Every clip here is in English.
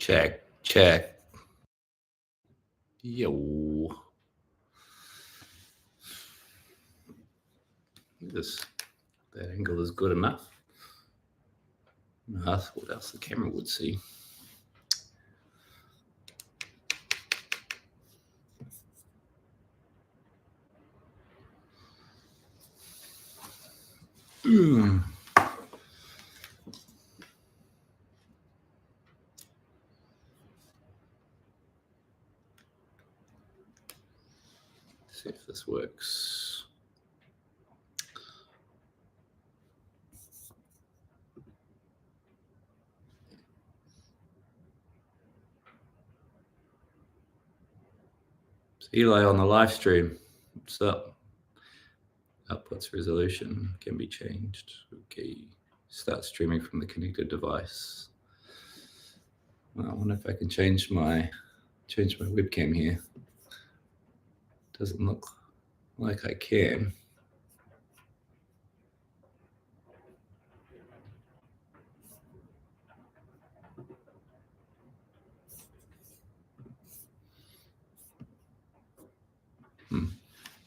Check. Yo. That angle is good enough. That's what else the camera would see. See if this works. It's Eli on the live stream. What's up? Output's resolution can be changed. Okay. Start streaming from the connected device. Well, I wonder if I can change my webcam here. Doesn't look like I can.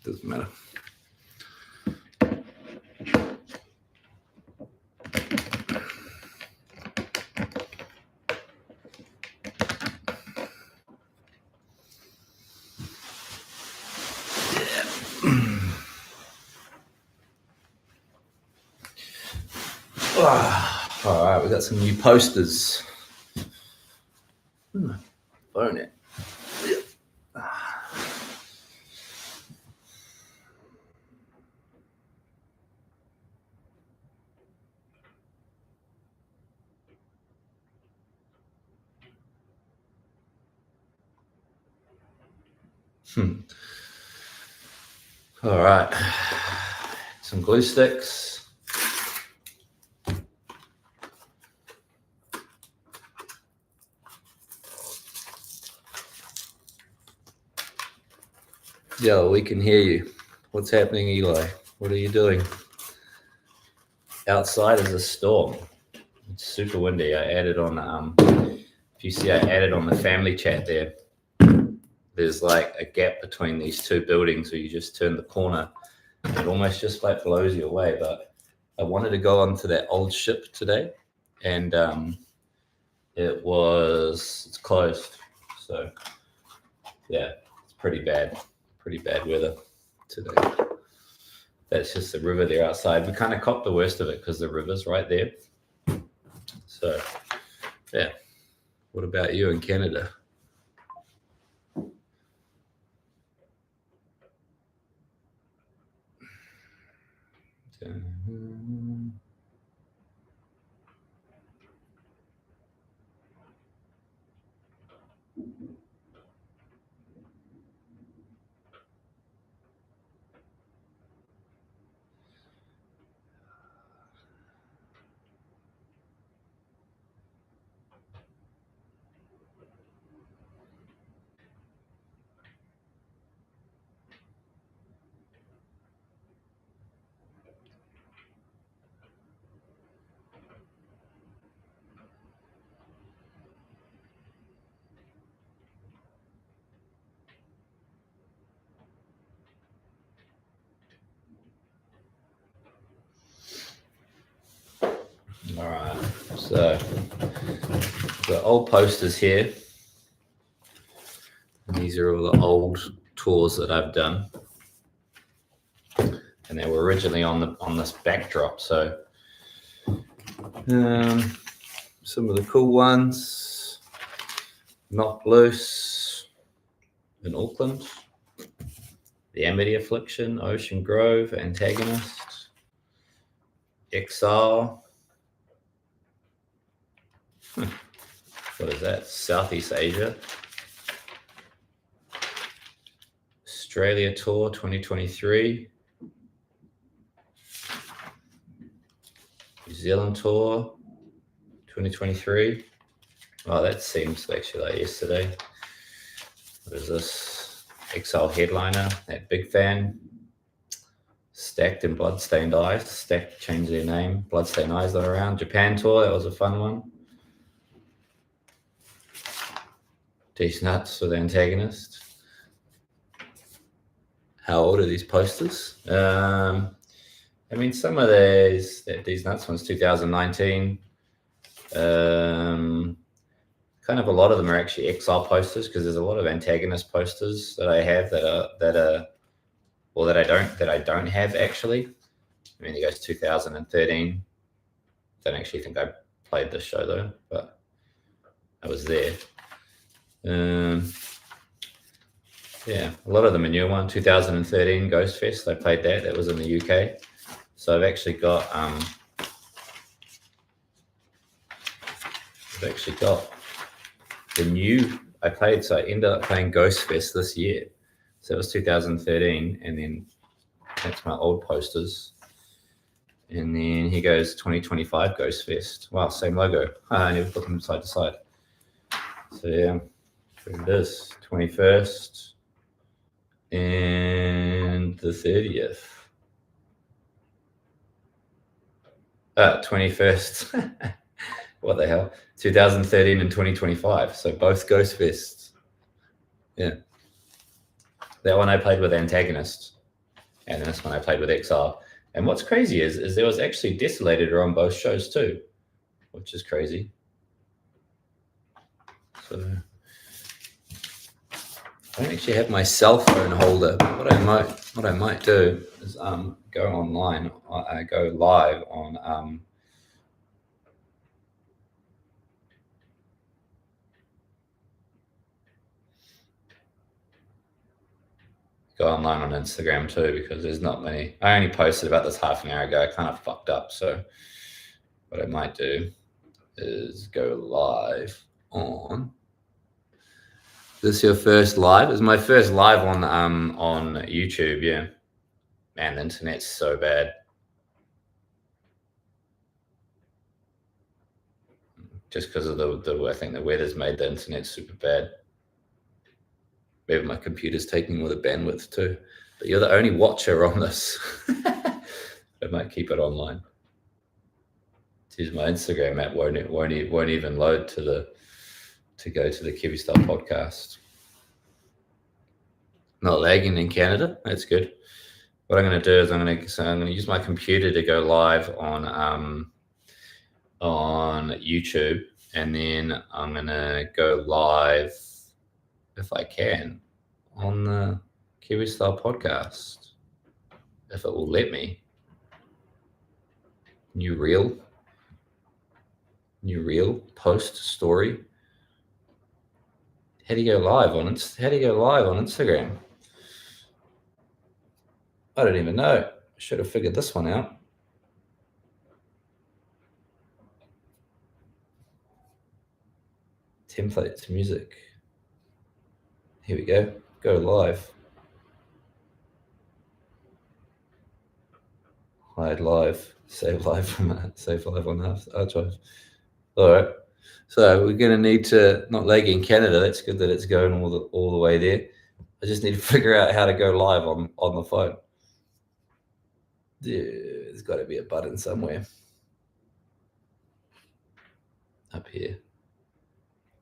Doesn't matter. All right, we got some new posters. Phone it. All right, some glue sticks. Yo, we can hear you. What's happening, Eli? What are you doing? Outside is a storm. It's super windy. I added on, if you see, I added on the family chat there. There's like a gap between these two buildings where you just turn the corner. It almost just like blows you away. But I wanted to go onto that old ship today, and it's closed. So yeah, it's pretty bad weather today. That's just the river there outside. We kind of copped the worst of it because the river's right there. So yeah, what about you in Canada? All right, so the old posters here. And these are all the old tours that I've done, and they were originally on this backdrop. So some of the cool ones: Knocked Loose in Auckland, The Amity Affliction, Ocean Grove, Antagonist, Exile. What is that? Southeast Asia. Australia Tour 2023. New Zealand Tour 2023. Oh, that seems actually like yesterday. What is this? Exile Headliner, that Big Fan. Stacked and Bloodstained Eyes. Stacked changed their name. Bloodstained Eyes not around. Japan Tour, that was a fun one. Decent nuts with antagonist. How old are these posters? I mean, some of these nuts ones, 2019. Kind of a lot of them are actually Exile posters, because there's a lot of antagonist posters that I have that I don't have actually. I mean, it goes 2013. Don't actually think I played this show though, but I was there. Yeah, a lot of them are new one. 2013 Ghost Fest, I played that. That was in the UK. So I've actually got the new. I ended up playing Ghost Fest this year. So it was 2013, and then that's my old posters. And then here goes 2025 Ghost Fest. Wow, same logo. I never put them side to side. So yeah, here it is. 21st and the 30th. 21st. What the hell? 2013 and 2025. So both Ghost Fests. Yeah. That one I played with Antagonist, and this one I played with Exile. And what's crazy is there was actually Desolator on both shows too, which is crazy. So I don't actually have my cell phone holder. But what I might do is go online. I go live on go online on Instagram too, because there's not many. I only posted about this half an hour ago. I kind of fucked up. So what I might do is go live on. This your first live? It's my first live on YouTube. Yeah, man, the internet's so bad. Just because of the I think the weather's made the internet super bad. Maybe my computer's taking all the bandwidth too. But you're the only watcher on this. I might keep it online. Use my Instagram app won't even load to go to the Kiwi Style podcast. Not lagging in Canada. That's good. What I'm going to do is I'm going to use my computer to go live on YouTube, and then I'm going to go live, if I can, on the Kiwi Style podcast, if it will let me. New reel post story. How do you go live on Instagram? I don't even know. I should have figured this one out. Templates, music. Here we go. Go live. Hide live. Save live on archive. All right. So we're going to need to not lag in Canada. That's good that it's going all the way there. I just need to figure out how to go live on the phone. There's got to be a button somewhere. Up here.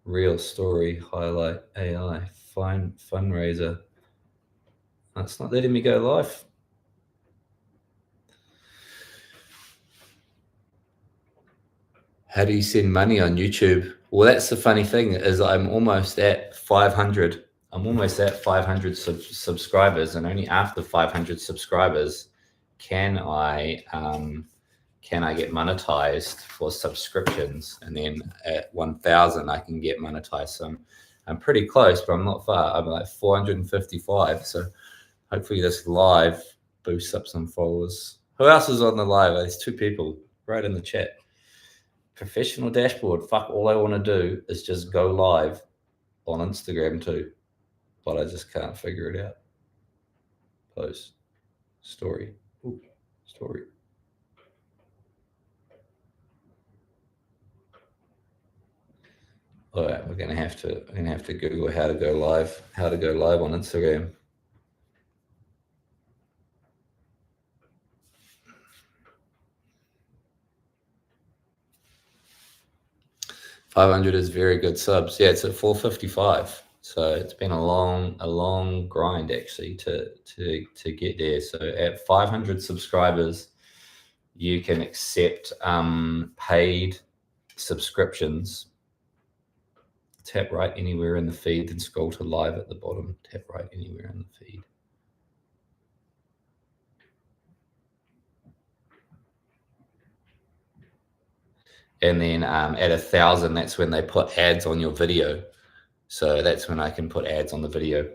Real story, highlight, AI, find fundraiser. That's not letting me go live. How do you send money on YouTube? Well, that's the funny thing, is I'm almost at 500. I'm almost at 500 subscribers, and only after 500 subscribers can I get monetized for subscriptions, and then at 1,000 I can get monetized. So I'm pretty close, but I'm not far. I'm like 455. So hopefully this live boosts up some followers. Who else is on the live? There's 2 people right in the chat. Professional dashboard. Fuck, all I want to do is just go live on Instagram too, but I just can't figure it out. Post, story, story. All right, we're gonna have to Google how to go live on Instagram. $500 is very good subs. Yeah, it's at 455. So it's been a long grind actually to get there. So at 500 subscribers, you can accept paid subscriptions. Tap right anywhere in the feed, then scroll to live at the bottom. Tap right anywhere in the feed. And then at 1,000, that's when they put ads on your video. So that's when I can put ads on the video.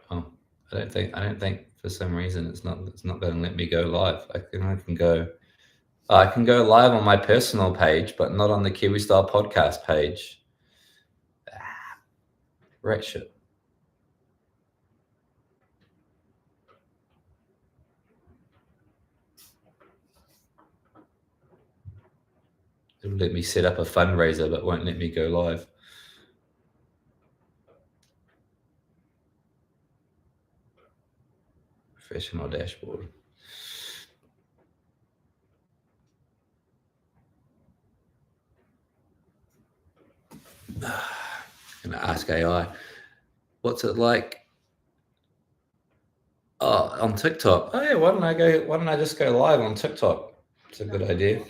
Oh, I don't think for some reason it's not going to let me go live. I can go live on my personal page, but not on the Kiwi Style podcast page. Right shit. It'll let me set up a fundraiser, but won't let me go live. Professional dashboard. Gonna ask AI, what's it like? Oh, on TikTok. Oh yeah, why don't I just go live on TikTok? It's a good idea.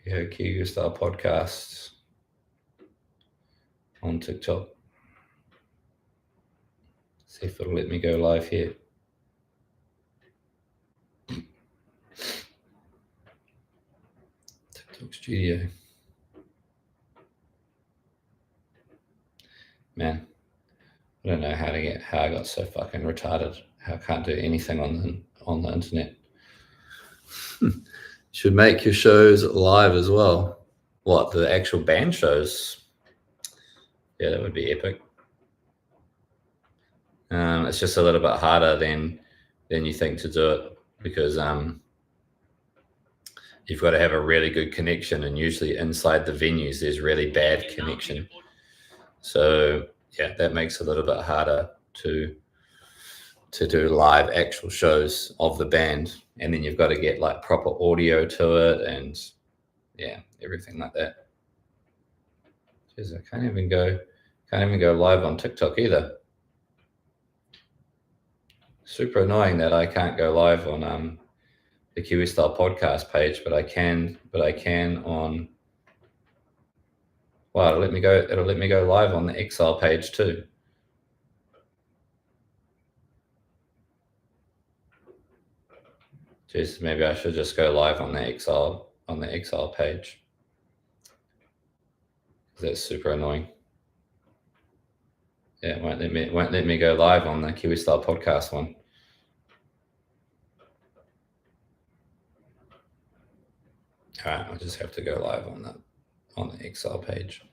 Yeah, Kiwi Style Podcasts on TikTok. See if it'll let me go live here. TikTok Studio. Man, I don't know how I got so fucking retarded. How I can't do anything on the internet. Should make your shows live as well. What, the actual band shows? Yeah, that would be epic. It's just a little bit harder than you think to do it, because you've got to have a really good connection, and usually inside the venues there's really bad connection. So yeah, that makes it a little bit harder to do live actual shows of the band, and then you've got to get like proper audio to it, and yeah, everything like that. Jeez, I can't even go live on TikTok either. Super annoying that I can't go live on the Kiwi Style podcast page, but I can on. Wow, it'll let me go live on the Exile page too. Jeez, maybe I should just go live on the Exile page. That's super annoying. Yeah, it won't let me go live on the Kiwi Style podcast one. All right, I'll just have to go live on the Exile page.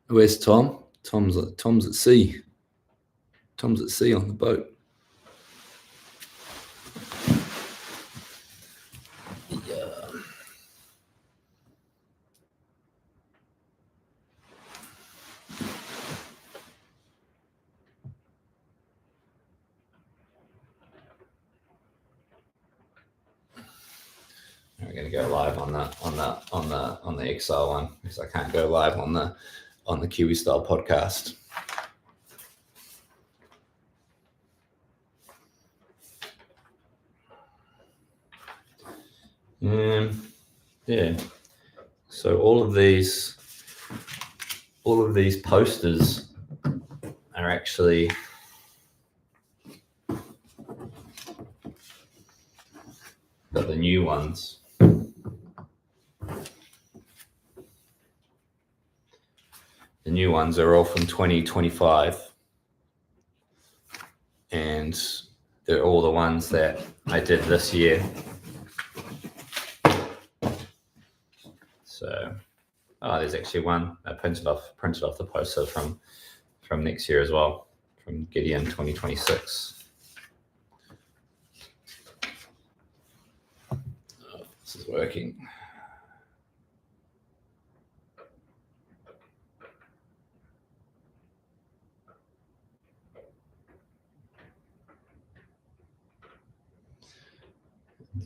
Where's Tom? Tom's at sea. Tom's at sea on the boat. Yeah. We're going to go live on the Exile one, because I can't go live on the Kiwi Style podcast. Yeah. So all of these posters are actually got the new ones. The new ones are all from 2025, and they're all the ones that I did this year. So, there's actually one I printed off the poster from next year as well, from Gideon 2026. This is working.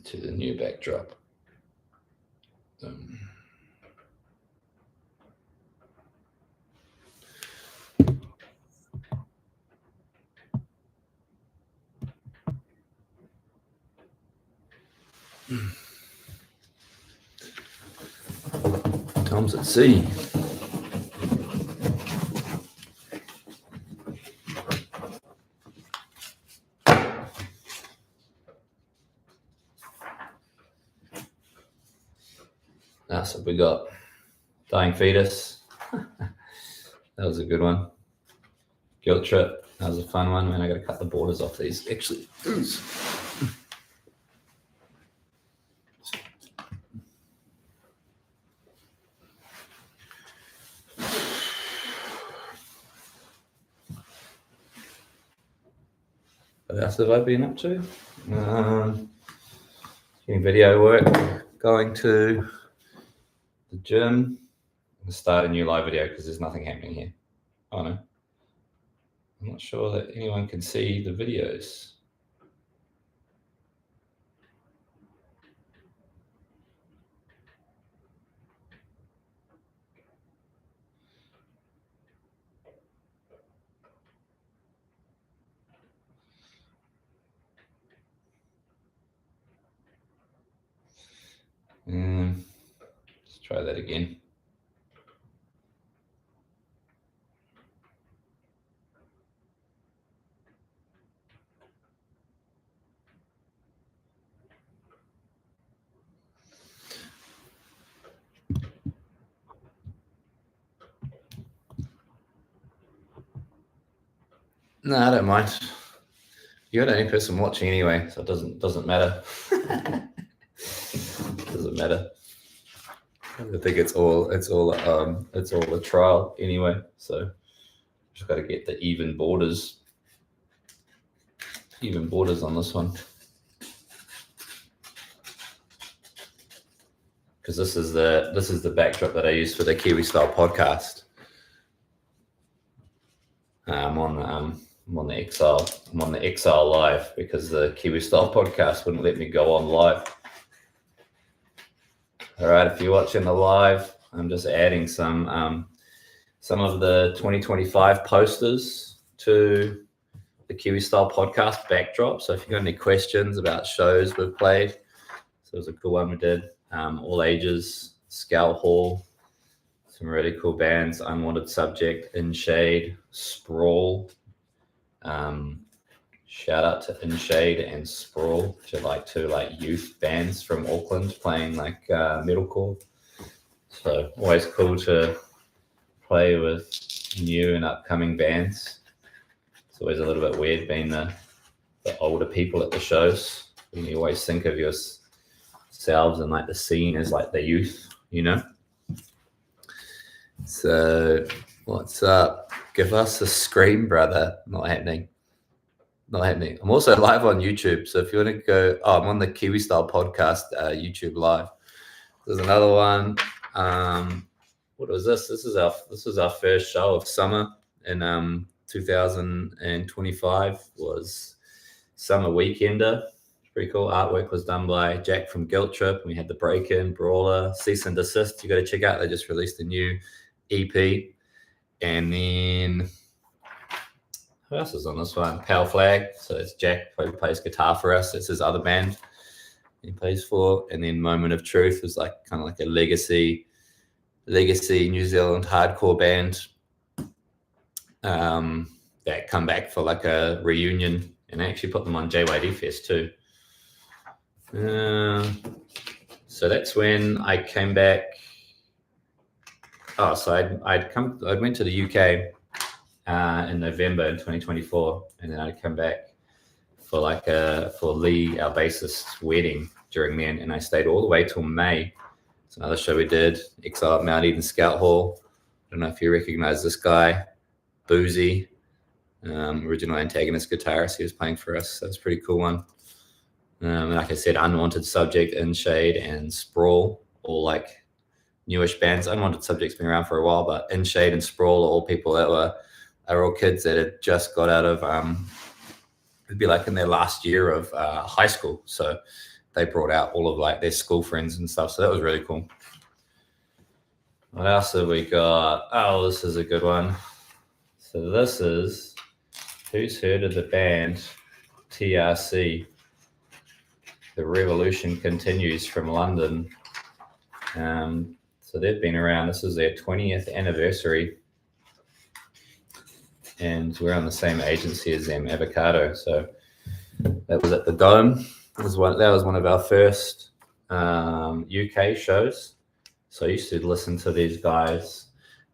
To the new backdrop. Tom's at sea. That's what we got. Dying Fetus. That was a good one. Guilt Trip. That was a fun one. Man, I got to cut the borders off these. Actually, what else have I been up to? Doing video work, going to the gym. I'll start a new live video because there's nothing happening here. Oh no. I'm not sure that anyone can see the videos. Let's try that again. No, I don't mind. You're the only person watching anyway, so it doesn't matter. Doesn't matter. I think it's all a trial anyway. So just got to get the even borders on this one, because this is the backdrop that I use for the Kiwi Style podcast. I'm on the Exile. I'm on the Exile live because the Kiwi Style podcast wouldn't let me go on live. All right, if you're watching the live, I'm just adding some of the 2025 posters to the Kiwi Style podcast backdrop. So if you've got any questions about shows we've played, so it was a cool one we did. All Ages, Scout Hall, some really cool bands, Unwanted Subject, In Shade, Sprawl. Shout out to In Shade and Sprawl, which are two youth bands from Auckland playing metalcore. So always cool to play with new and upcoming bands. It's always a little bit weird being the older people at the shows. You always think of yourselves and the scene as the youth, you know. So what's up? Give us a scream, brother. Not happening. I'm also live on YouTube, so if you want to go, I'm on the Kiwi Style podcast YouTube live. There's another one. What was this? This was our first show of summer in 2025. Was Summer Weekender. Pretty cool. Artwork was done by Jack from Guilt Trip. We had the Break-In, Brawler, Cease and Desist. You got to check out. They just released a new EP, and then. Who else is on this one? Pale Flag. So it's Jack who plays guitar for us. It's his other band he plays for. And then Moment of Truth was kind of a legacy New Zealand hardcore band that come back for a reunion, and I actually put them on JYD Fest too. So that's when I came back. Oh, so I went to the UK in November in 2024, and then I'd come back for for Lee, our bassist's wedding during then, and I stayed all the way till May. It's another show we did, Exile at Mount Eden Scout Hall. I don't know if you recognize this guy, Boozy, original Antagonist guitarist. He was playing for us. That's a pretty cool one. Like I said, Unwanted Subject, In Shade, and Sprawl, all like newish bands. Unwanted Subject's been around for a while, but In Shade and Sprawl are all people that are all kids that had just got out of it'd be like in their last year of high school. So they brought out all of like their school friends and stuff. So that was really cool. What else have we got? Oh, this is a good one. So this is, who's heard of the band TRC? The Revolution Continues from London. So they've been around. This is their 20th anniversary. And we're on the same agency as them, Avocado. So that was at the Dome. That was one of our first UK shows. So I used to listen to these guys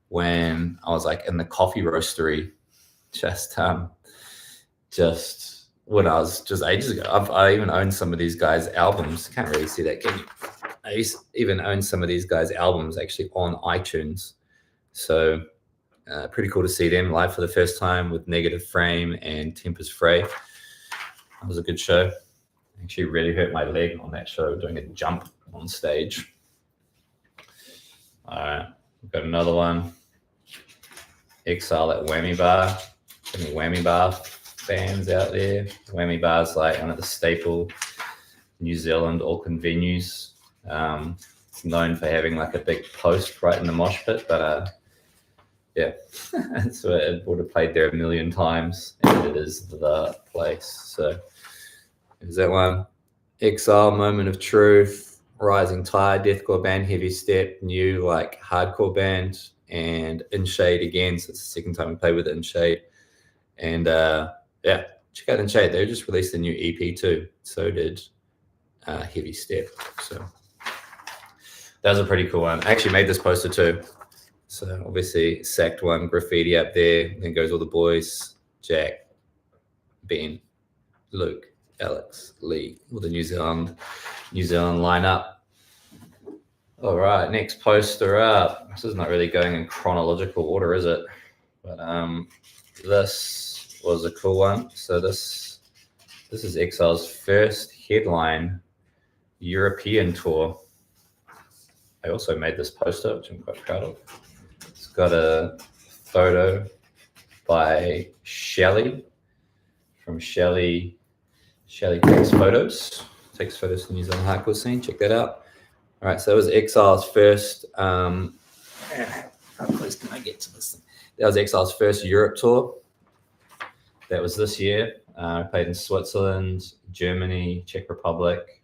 when I was like in the coffee roastery, just when I was just ages ago. I even owned some of these guys' albums. Can't really see that, can you? I used to even own some of these guys' albums actually on iTunes. So pretty cool to see them live for the first time with Negative Frame and Tempest Fray. That was a good show. Actually really hurt my leg on that show doing a jump on stage. All right, we've got another one. Exile at Whammy Bar. Any Whammy Bar fans out there? Whammy Bar's like one of the staple New Zealand Auckland venues. It's known for having like a big post right in the mosh pit, but yeah, so it would have played there a million times, and it is the place. So is that one? Exile, Moment of Truth, Rising Tide, deathcore band, Heavy Step, new like hardcore band, and In Shade again. So it's the second time we played with In Shade. And yeah, check out In Shade. They just released a new EP too. So did Heavy Step. So that was a pretty cool one. I actually made this poster too. So obviously sacked one, graffiti up there. Then goes all the boys, Jack, Ben, Luke, Alex, Lee, with the New Zealand lineup. All right, next poster up. This is not really going in chronological order, is it? But this was a cool one. So this is Exile's first headline European tour. I also made this poster, which I'm quite proud of. It's got a photo by Shelley from Shelley Takes Photos of the New Zealand hardcore scene. Check that out. All right, so that was Exile's first. How close can I get to this thing? That was Exile's first Europe tour. That was this year. I played in Switzerland, Germany, Czech Republic,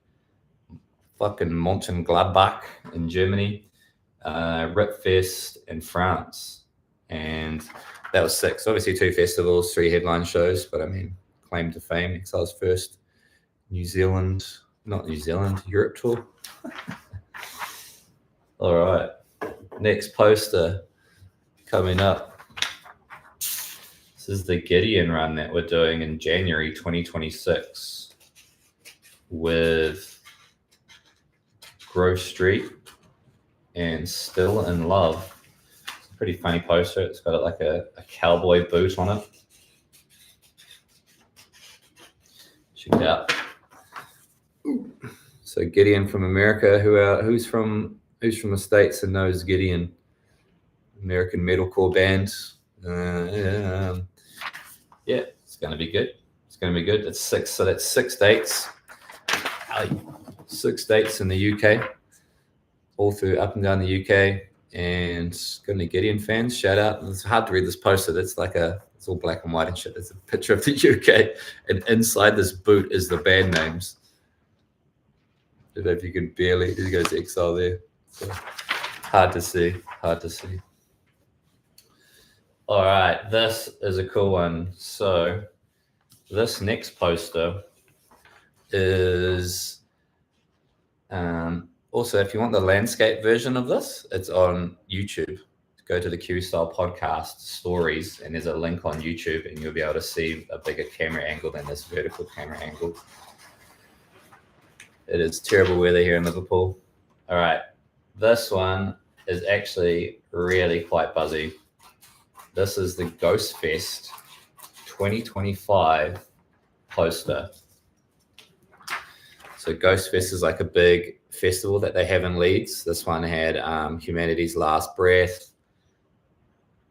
fucking Mönchengladbach in Germany, Ripfest in France, and that was sick. So obviously 2 festivals, 3 headline shows, but I mean, claim to fame. Exile's first Europe tour. All right, next poster coming up. This is the Gideon run that we're doing in January 2026 with Grove Street and Still in Love. It's a pretty funny poster. It's got like a cowboy boot on it. Check it out. So Gideon from America. Who's from the States and knows Gideon? American metalcore band. Yeah, it's gonna be good. It's 6. So that's 6 dates. 6 dates in the UK, all through up and down the UK. And got any Gideon fans? Shout out. It's hard to read this poster. It's all black and white and shit. There's a picture of the UK, and inside this boot is the band names. I don't know if you can barely. There goes Exile there. So hard to see. All right, this is a cool one. So this next poster is also, if you want the landscape version of this, it's on YouTube. Go to the Q Style Podcast stories, and there's a link on YouTube, and you'll be able to see a bigger camera angle than this vertical camera angle. It is terrible weather here in Liverpool. All right, this one is actually really quite buzzy. This is the Ghost Fest 2025 poster. So Ghost Fest is like a big festival that they have in Leeds. This one had Humanity's Last Breath,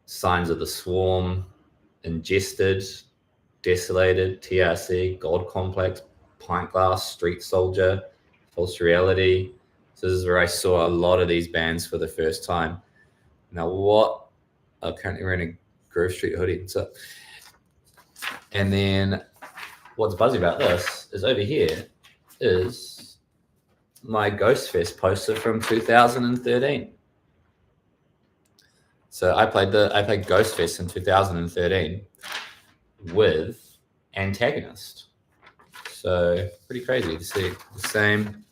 Signs of the Swarm, Ingested, Desolated, TRC, Gold Complex, Pint Glass, Street Soldier, False Reality. So this is where I saw a lot of these bands for the first time. Now I'm currently wearing a Grove Street hoodie. And then what's buzzy about this is over here is my Ghost Fest poster from 2013. So I played Ghost Fest in 2013 with Antagonist. So pretty crazy to see the same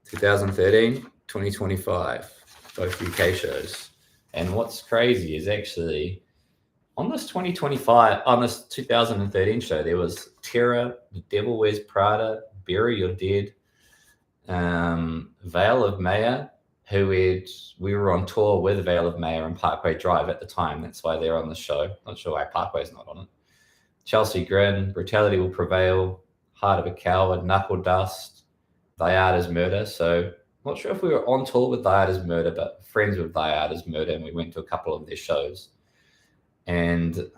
2013, 2025, both UK shows. And what's crazy is actually on this 2013 show, there was Terror, The Devil Wears Prada, Bury Your Dead, Veil of Maya, we were on tour with Veil of Maya and Parkway Drive at the time. That's why they're on the show. Not sure why Parkway's not on it. Chelsea Grin, Brutality Will Prevail, Heart of a Coward, Knuckle Dust, Thy Art Is Murder. So not sure if we were on tour with Thy Art Is Murder, but friends with Thy Art Is Murder, and we went to a couple of their shows. And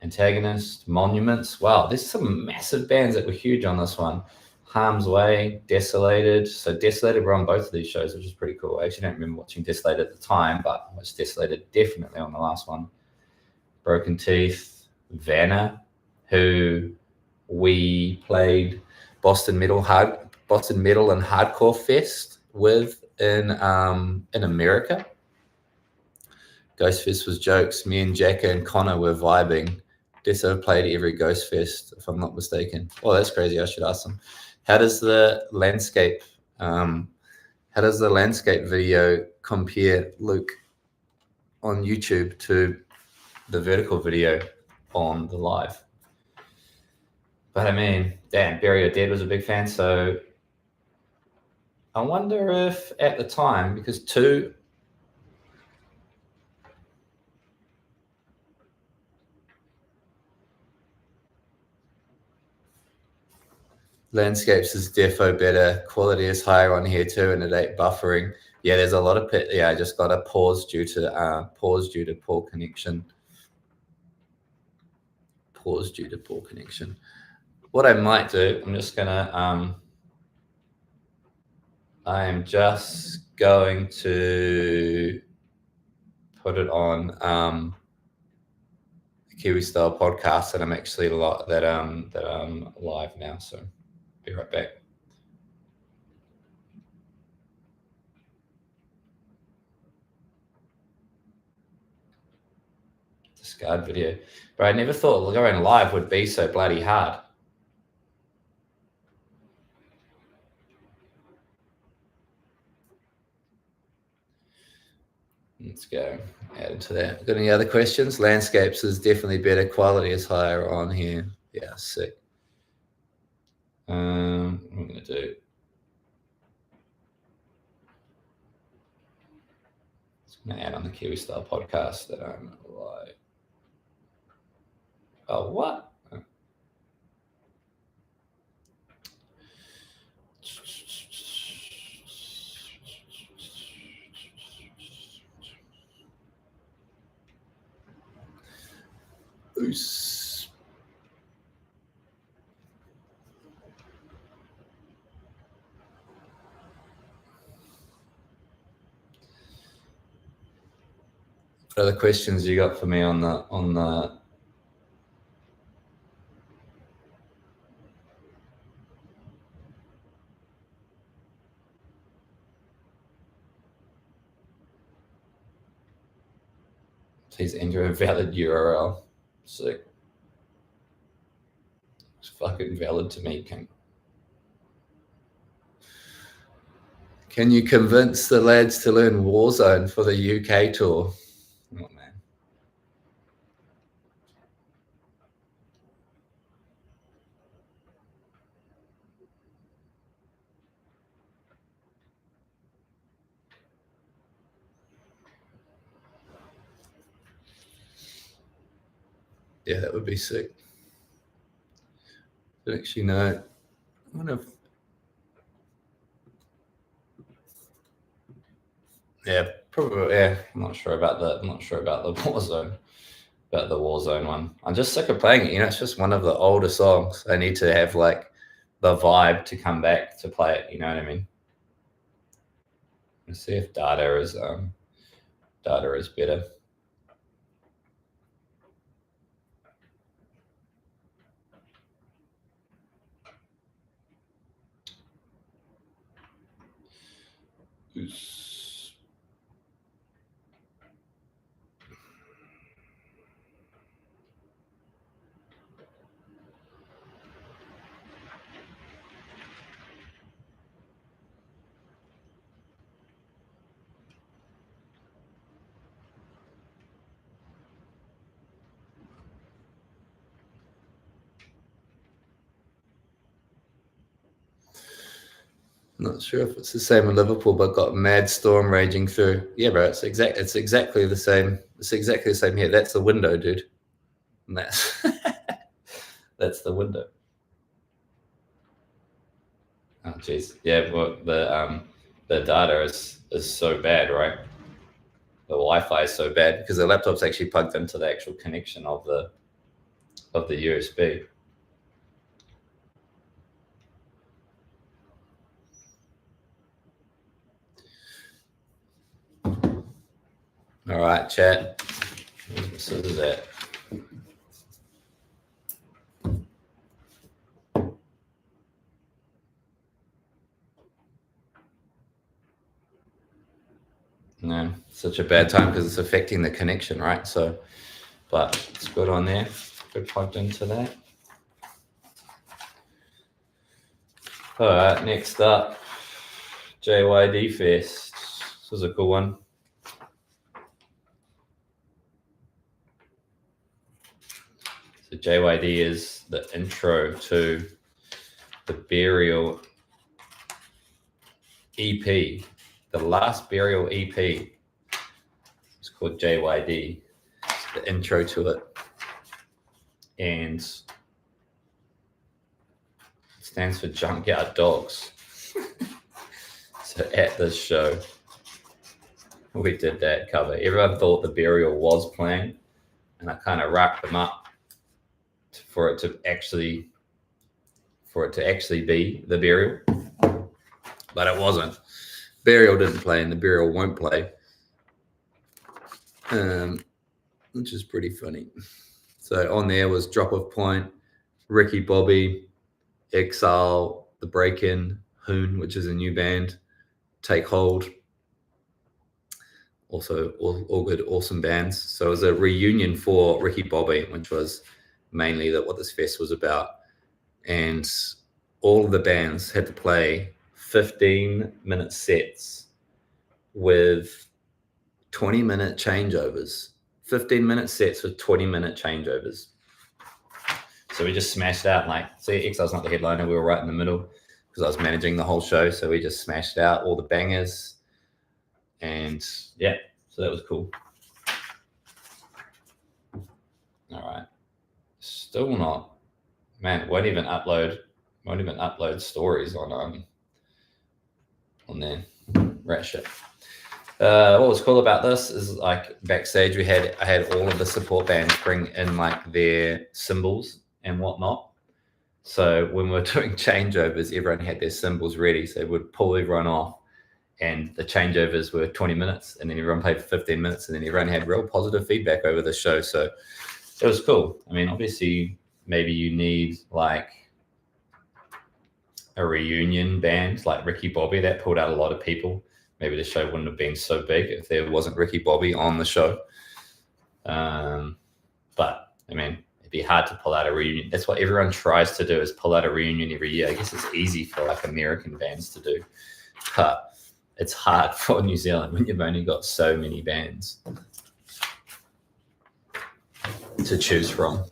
Antagonist, Monuments. Wow, there's some massive bands that were huge on this one. Harm's Way, Desolated. So Desolated were on both of these shows, which is pretty cool. I actually don't remember watching Desolated at the time, but I watched Desolated definitely on the last one. Broken Teeth, Vanna, who we played Boston Metal and Hardcore Fest with in America. Ghost Fest was jokes. Me and Jacka and Connor were vibing. Deso played every Ghost Fest, if I'm not mistaken. Oh, that's crazy. I should ask them. How does the landscape video compare, Luke, on YouTube to the vertical video on the live? But I mean, damn, Bury Your Dead was a big fan. So I wonder if at the time, because Landscapes is defo better. Quality is higher on here too, and it ain't buffering. Yeah, there's a lot of I just got a pause due to poor connection. What I might do, I'm just going to put it on the Kiwi Style podcast, and I'm actually that I'm live now. So be right back. Discard video. But I never thought going live would be so bloody hard. Let's go add to that. Got any other questions? Landscapes is definitely better. Quality is higher on here. Yeah, sick. What I'm going to do. I'm going to add on the Kiwi Style podcast that I'm live. Oh, what? Oops. What other questions you got for me on the please enter a valid URL. Sick. It's fucking valid to me, King. Can you convince the lads to learn Warzone for the UK tour? Oh, man. Yeah, that would be sick. But actually, no. wonder if, yeah, probably. Yeah, I'm not sure about the Warzone. About the Warzone one. I'm just sick of playing it. It's just one of the older songs. I need to have like the vibe to come back to play it. You know what I mean? Let's see if data is better. Not sure if it's the same in Liverpool, but got mad storm raging through. Yeah, bro, it's exactly the same. It's exactly the same here. That's the window, dude. And that's that's the window. Oh jeez. Yeah, well, the data is so bad, right? The Wi-Fi is so bad because the laptop's actually plugged into the actual connection of the USB. All right, chat. So is that. No, such a bad time because it's affecting the connection, right? So, but it's good on there. Good plugged into that. All right, next up, JYD Fest. This was a cool one. So JYD is the intro to the Burial EP. The last Burial EP. It's called JYD. It's the intro to it. And it stands for Junkyard Dogs. So at this show, we did that cover. Everyone thought the Burial was playing, and I kind of wrapped them up for it to actually be the Burial, but it wasn't. Burial didn't play, and the Burial won't play, which is pretty funny. So on there was Drop Off Point, Ricky Bobby, Exile, The Break-In, Hoon, which is a new band, Take Hold. Also, all good, awesome bands. So it was a reunion for Ricky Bobby, which was mainly what this fest was about. And all of the bands had to play 15-minute sets with 20-minute changeovers. 15-minute sets with 20-minute changeovers. So we just smashed out, Exile's not the headliner, we were right in the middle because I was managing the whole show. So we just smashed out all the bangers. And yeah, so that was cool. All right. Still not, man, won't even upload stories on there. Rat shit. What was cool about this is backstage I had all of the support bands bring in their cymbals and whatnot. So when we were doing changeovers, everyone had their cymbals ready. So they would pull everyone off, and the changeovers were 20 minutes, and then everyone played for 15 minutes, and then everyone had real positive feedback over the show. So it was cool. I mean, obviously, maybe you need a reunion band like Ricky Bobby that pulled out a lot of people. Maybe the show wouldn't have been so big if there wasn't Ricky Bobby on the show. But I mean, it'd be hard to pull out a reunion. That's what everyone tries to do, is pull out a reunion every year. I guess it's easy for American bands to do, but it's hard for New Zealand when you've only got so many bands to choose from,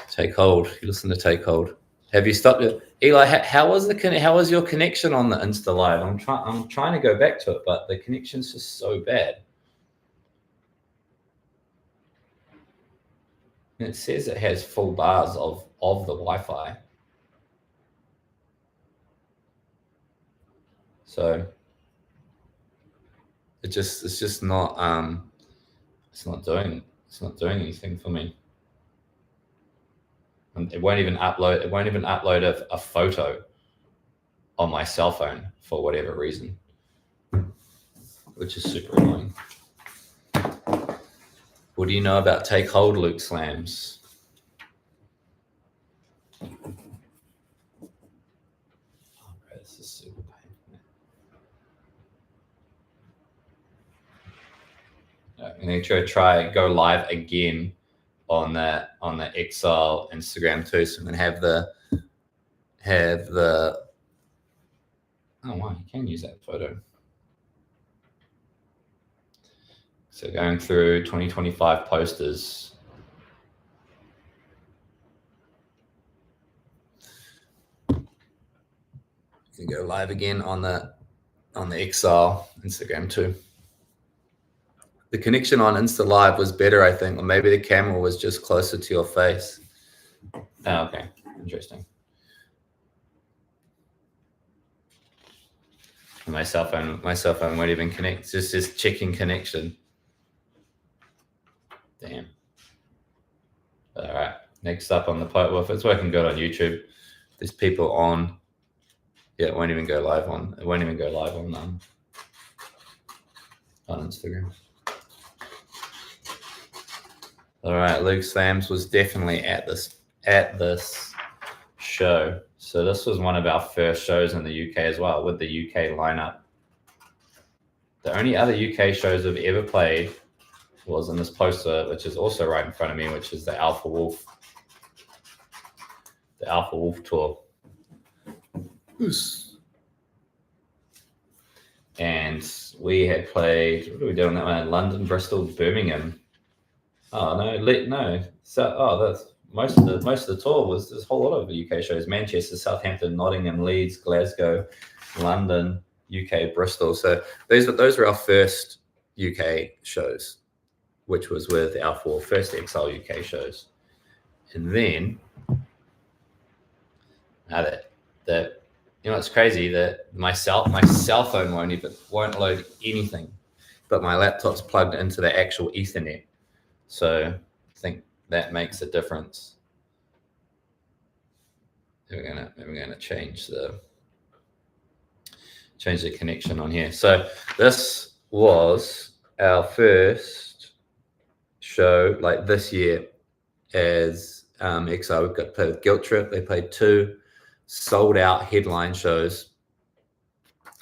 Take Hold. You listen to Take Hold. Have you stopped it, Eli? How was your connection on the Insta Live? I'm trying to go back to it, but the connection's just so bad. It says it has full bars of of the Wi-Fi. So it's just not it's not doing anything for me. And it won't even upload a photo on my cell phone for whatever reason, which is super annoying. What do you know about Take Hold, Luke Slams? Oh, bro, this is super painful. I'm going to try go live again on the Exile Instagram too. So I'm going to have the oh wow, you can use that photo. So going through 2025 posters. You can go live again on the Exile Instagram too. The connection on Insta Live was better, I think, or maybe the camera was just closer to your face. Oh, okay, interesting. My cell phone won't even connect. It's just checking connection. Damn. All right. Next up on the post. Well, if it's working good on YouTube, there's people on. Yeah, it won't even go live on. It won't even go live on Instagram. All right, Luke Slams was definitely at this show. So this was one of our first shows in the UK as well, with the UK lineup. The only other UK shows I've ever played was in this poster, which is also right in front of me, which is the Alpha Wolf tour. And we had played, what did we do on that one? London, Bristol, Birmingham. Oh no. So that's most of the tour was this whole lot of UK shows: Manchester, Southampton, Nottingham, Leeds, Glasgow, London, UK, Bristol. So those were our first UK shows, which was with our first Exile UK shows. And then now that you know, it's crazy that my cell phone won't load anything, but my laptop's plugged into the actual Ethernet. So I think that makes a difference. We're gonna change the connection on here. So this was our first show like this year as Exile. We've got to play with Guilt Trip. They played 2 sold out headline shows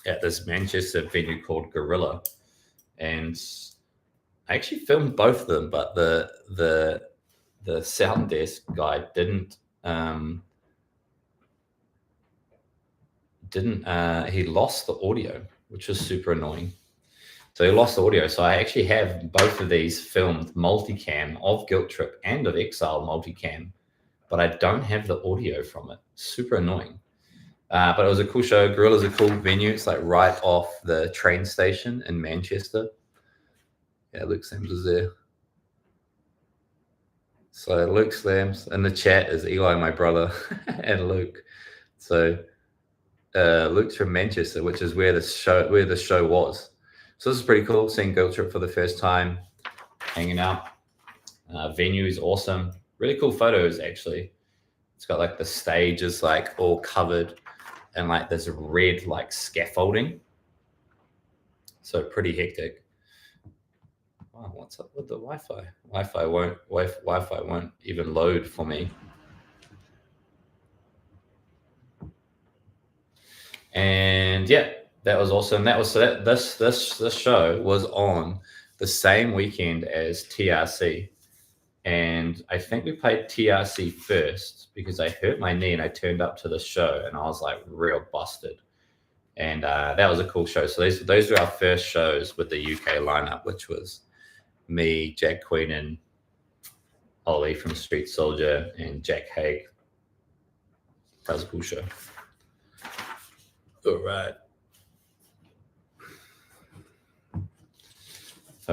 at this Manchester venue called Gorilla, and I actually filmed both of them, but the sound desk guy didn't he lost the audio, which was super annoying. So he lost the audio. So I actually have both of these filmed multicam of Guilt Trip and of Exile multicam, but I don't have the audio from it. Super annoying. But it was a cool show. Gorilla's a cool venue. It's like right off the train station in Manchester. Yeah, Luke Slams is there. So Luke Slams in the chat is Eli, my brother, and Luke. So Luke's from Manchester, which is where the show was. So this is pretty cool, seeing Guilt Trip for the first time, hanging out. Venue is awesome. Really cool photos, actually. It's got like the stage is like all covered and like there's red like scaffolding. So pretty hectic. Wow, what's up with the Wi-Fi? Wi-Fi won't even load for me. And yeah, that was awesome. This show was on the same weekend as TRC. And I think we played TRC first because I hurt my knee and I turned up to the show and I was like real busted. And that was a cool show. So those were our first shows with the UK lineup, which was me, Jack Queen, and Ollie from Street Soldier, and Jack Haig. That was a cool show. All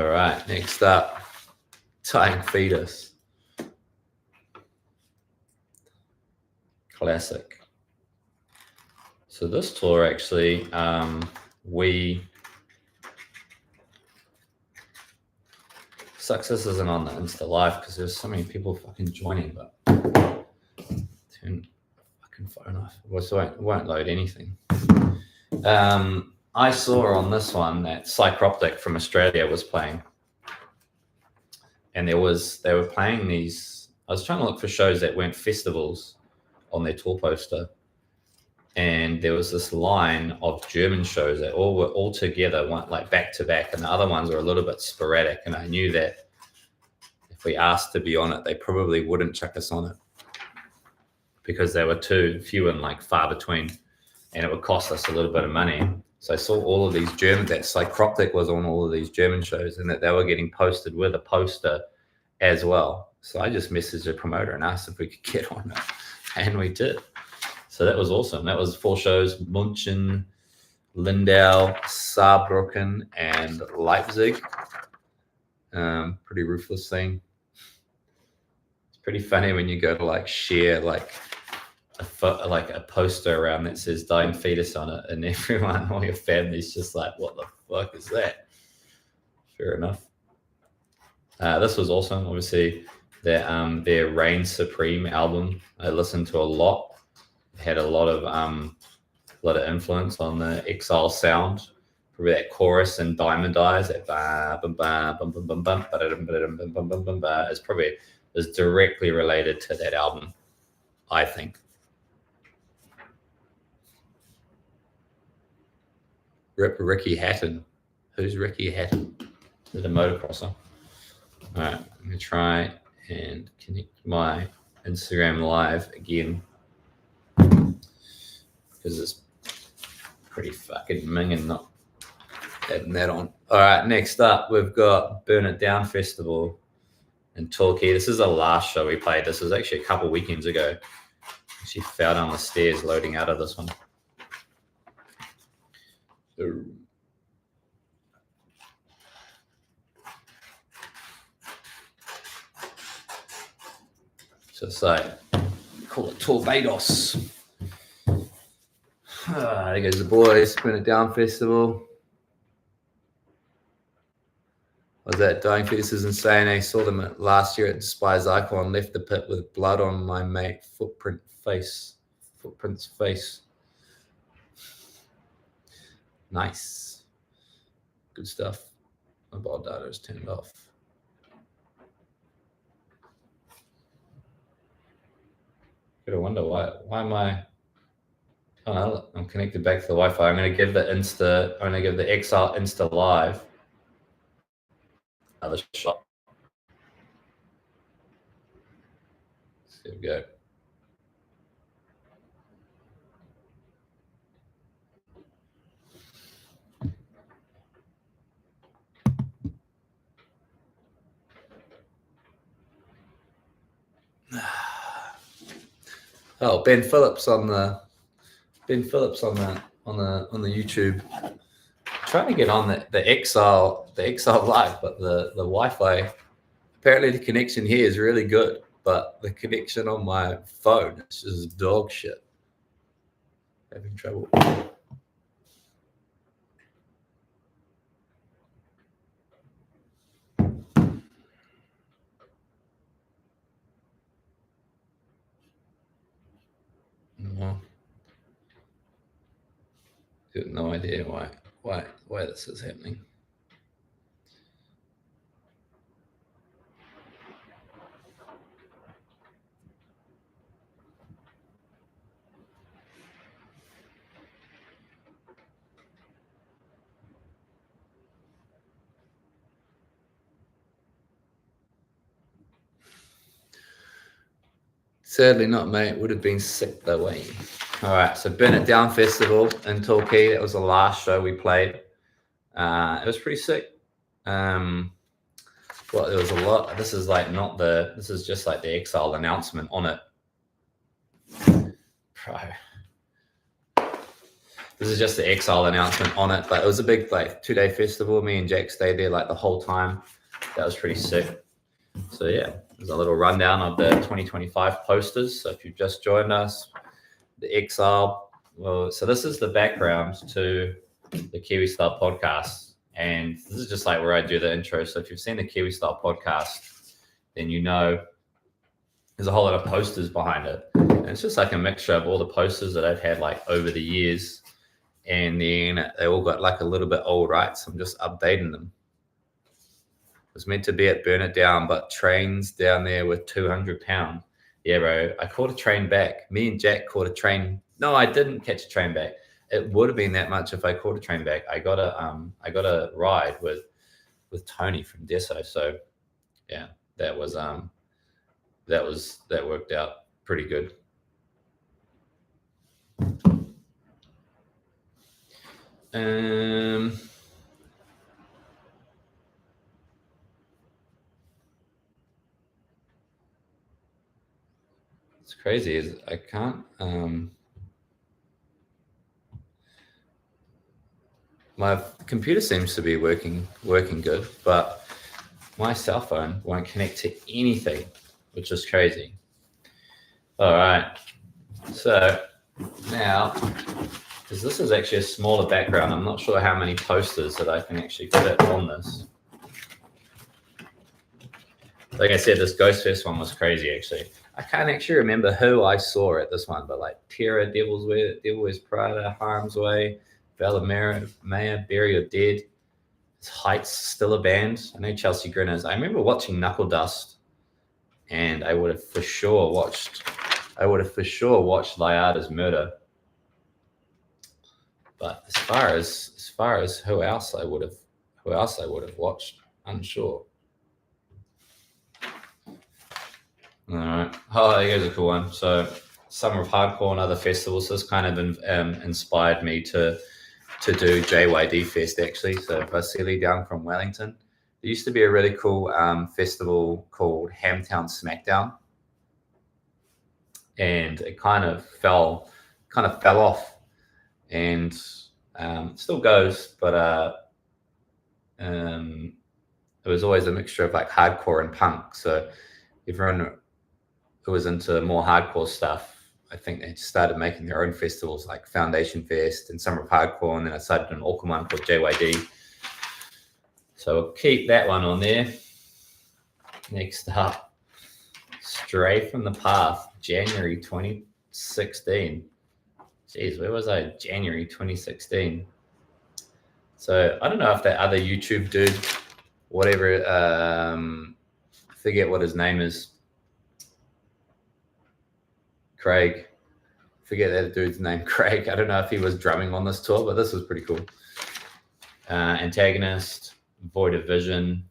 right. Next up, Tying Fetus. classic. So this tour actually, sucks this isn't on the Insta Live because there's so many people fucking joining, but turn the fucking phone off. It won't load anything. I saw on this one that Psychroptic from Australia was playing. And they were playing these. I was trying to look for shows that weren't festivals on their tour poster. And there was this line of German shows that all were all together, one like back to back, and the other ones were a little bit sporadic. And I knew that if we asked to be on it, they probably wouldn't chuck us on it because they were too few and like far between, and it would cost us a little bit of money. So I saw all of these German, that Psychroptic was on all of these German shows, and that they were getting posted with a poster as well. So I just messaged the promoter and asked if we could get on it, and we did. So that was awesome. That was 4 shows: München, Lindau, Saarbrücken, and Leipzig. Pretty ruthless thing. It's pretty funny when you go to like share like a poster around that says "Dying Fetus" on it, and everyone, all your family's just like, "What the fuck is that?" Fair enough. This was awesome. Obviously, their Reign Supreme album I listened to a lot. It had a lot of influence on the Exile sound. Probably that chorus and Diamond Eyes, that ba bum ba bum bum bum bum bum bum bum ba is directly related to that album, I think. Ricky Hatton. Who's Ricky Hatton? Is it a motocrosser? All right, I'm going to try and connect my Instagram Live again because it's pretty fucking minging not having that on. All right, next up, we've got Burn It Down Festival in Torquay. This is the last show we played. This was actually a couple weekends ago. She fell down the stairs loading out of this one. So it's like, call it Torbados. There goes the boys, Burn It Down Festival. Was that Dying Fetus is insane. I saw them last year at Despise Icon, left the pit with blood on my mate Footprint's face. Nice. Good stuff. Mobile data is turned off. Gotta wonder why am I? Oh no, I'm connected back to the Wi-Fi. I'm gonna give the Exile Insta Live another shot. Here we go. Oh, Ben Phillips on the YouTube. I'm trying to get on the Exile Live, but the Wi-Fi, apparently the connection here is really good, but the connection on my phone is just dog shit. Having trouble. No. Got no idea why this is happening. Sadly not, mate. Would have been sick though, Wayne. All right, so Burn It Down Festival in Torquay. That was the last show we played. It was pretty sick. Well, there was a lot. This is just like the Exile announcement on it. This is just the Exile announcement on it, but it was a big 2-day festival. Me and Jack stayed there the whole time. That was pretty sick. So yeah, there's a little rundown of the 2025 posters. So if you've just joined us, the Exile. Well, so this is the background to the Kiwi Style podcast. And this is just like where I do the intro. So if you've seen the Kiwi Style podcast, then you know there's a whole lot of posters behind it. And it's just like a mixture of all the posters that I've had like over the years. And then they all got like a little bit old, right? So I'm just updating them. It was meant to be at Burn It Down, but trains down there with 200 pounds. Yeah, bro, I caught a train back. Me and Jack caught a train. No, I didn't catch a train back. It would have been that much if I caught a train back. I got a ride with Tony from Deso. So yeah, that worked out pretty good. It's crazy is I can't my computer seems to be working good, but my cell phone won't connect to anything, which is crazy. All right, so now, because this is actually a smaller background, I'm not sure how many posters that I can actually fit on this. Like I said, this Ghostfest one was crazy, actually. I can't actually remember who I saw at this one, but like Terra, Devil Wears Prada, Harm's Way, Valamaya, Bury or Dead. Heights still a band. I know Chelsea Grinners. I remember watching Knuckle Dust, and I would have for sure watched Liada's Murder. But as far as who else I would have watched, unsure. All right. Oh, here's a cool one. So Summer of Hardcore and other festivals. This kind of inspired me to do JYD Fest, actually. So Vasily down from Wellington. There used to be a really cool festival called Hamtown Smackdown. And it kind of fell off. And it still goes, but it was always a mixture of like hardcore and punk. So everyone who was into more hardcore stuff, I think they started making their own festivals like Foundation Fest and Summer of Hardcore, and then I started an Auckland one called JYD. So we'll keep that one on there. Next up, Stray from the Path, January 2016. Jeez, where was I? January 2016. So I don't know if that other YouTube dude, whatever, I forget what his name is. Craig. Forget that dude's name, Craig. I don't know if he was drumming on this tour, but this was pretty cool. Antagonist, Void of Vision,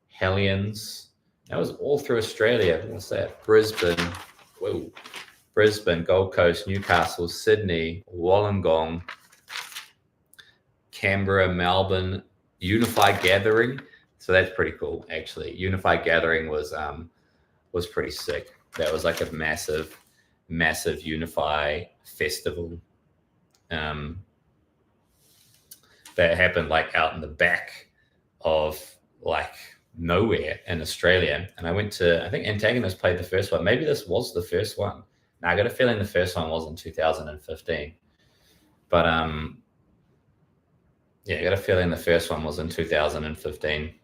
Hellions. That was all through Australia. What's that? Brisbane, Gold Coast, Newcastle, Sydney, Wollongong, Canberra, Melbourne, Unified Gathering. So that's pretty cool, actually. Unified Gathering was pretty sick. That was like a massive Unify festival that happened like out in the back of like nowhere in Australia. And I think Antagonist played the first one. Maybe this was the first one. Now I got a feeling the first one was in 2015. But yeah, I got a feeling the first one was in 2015.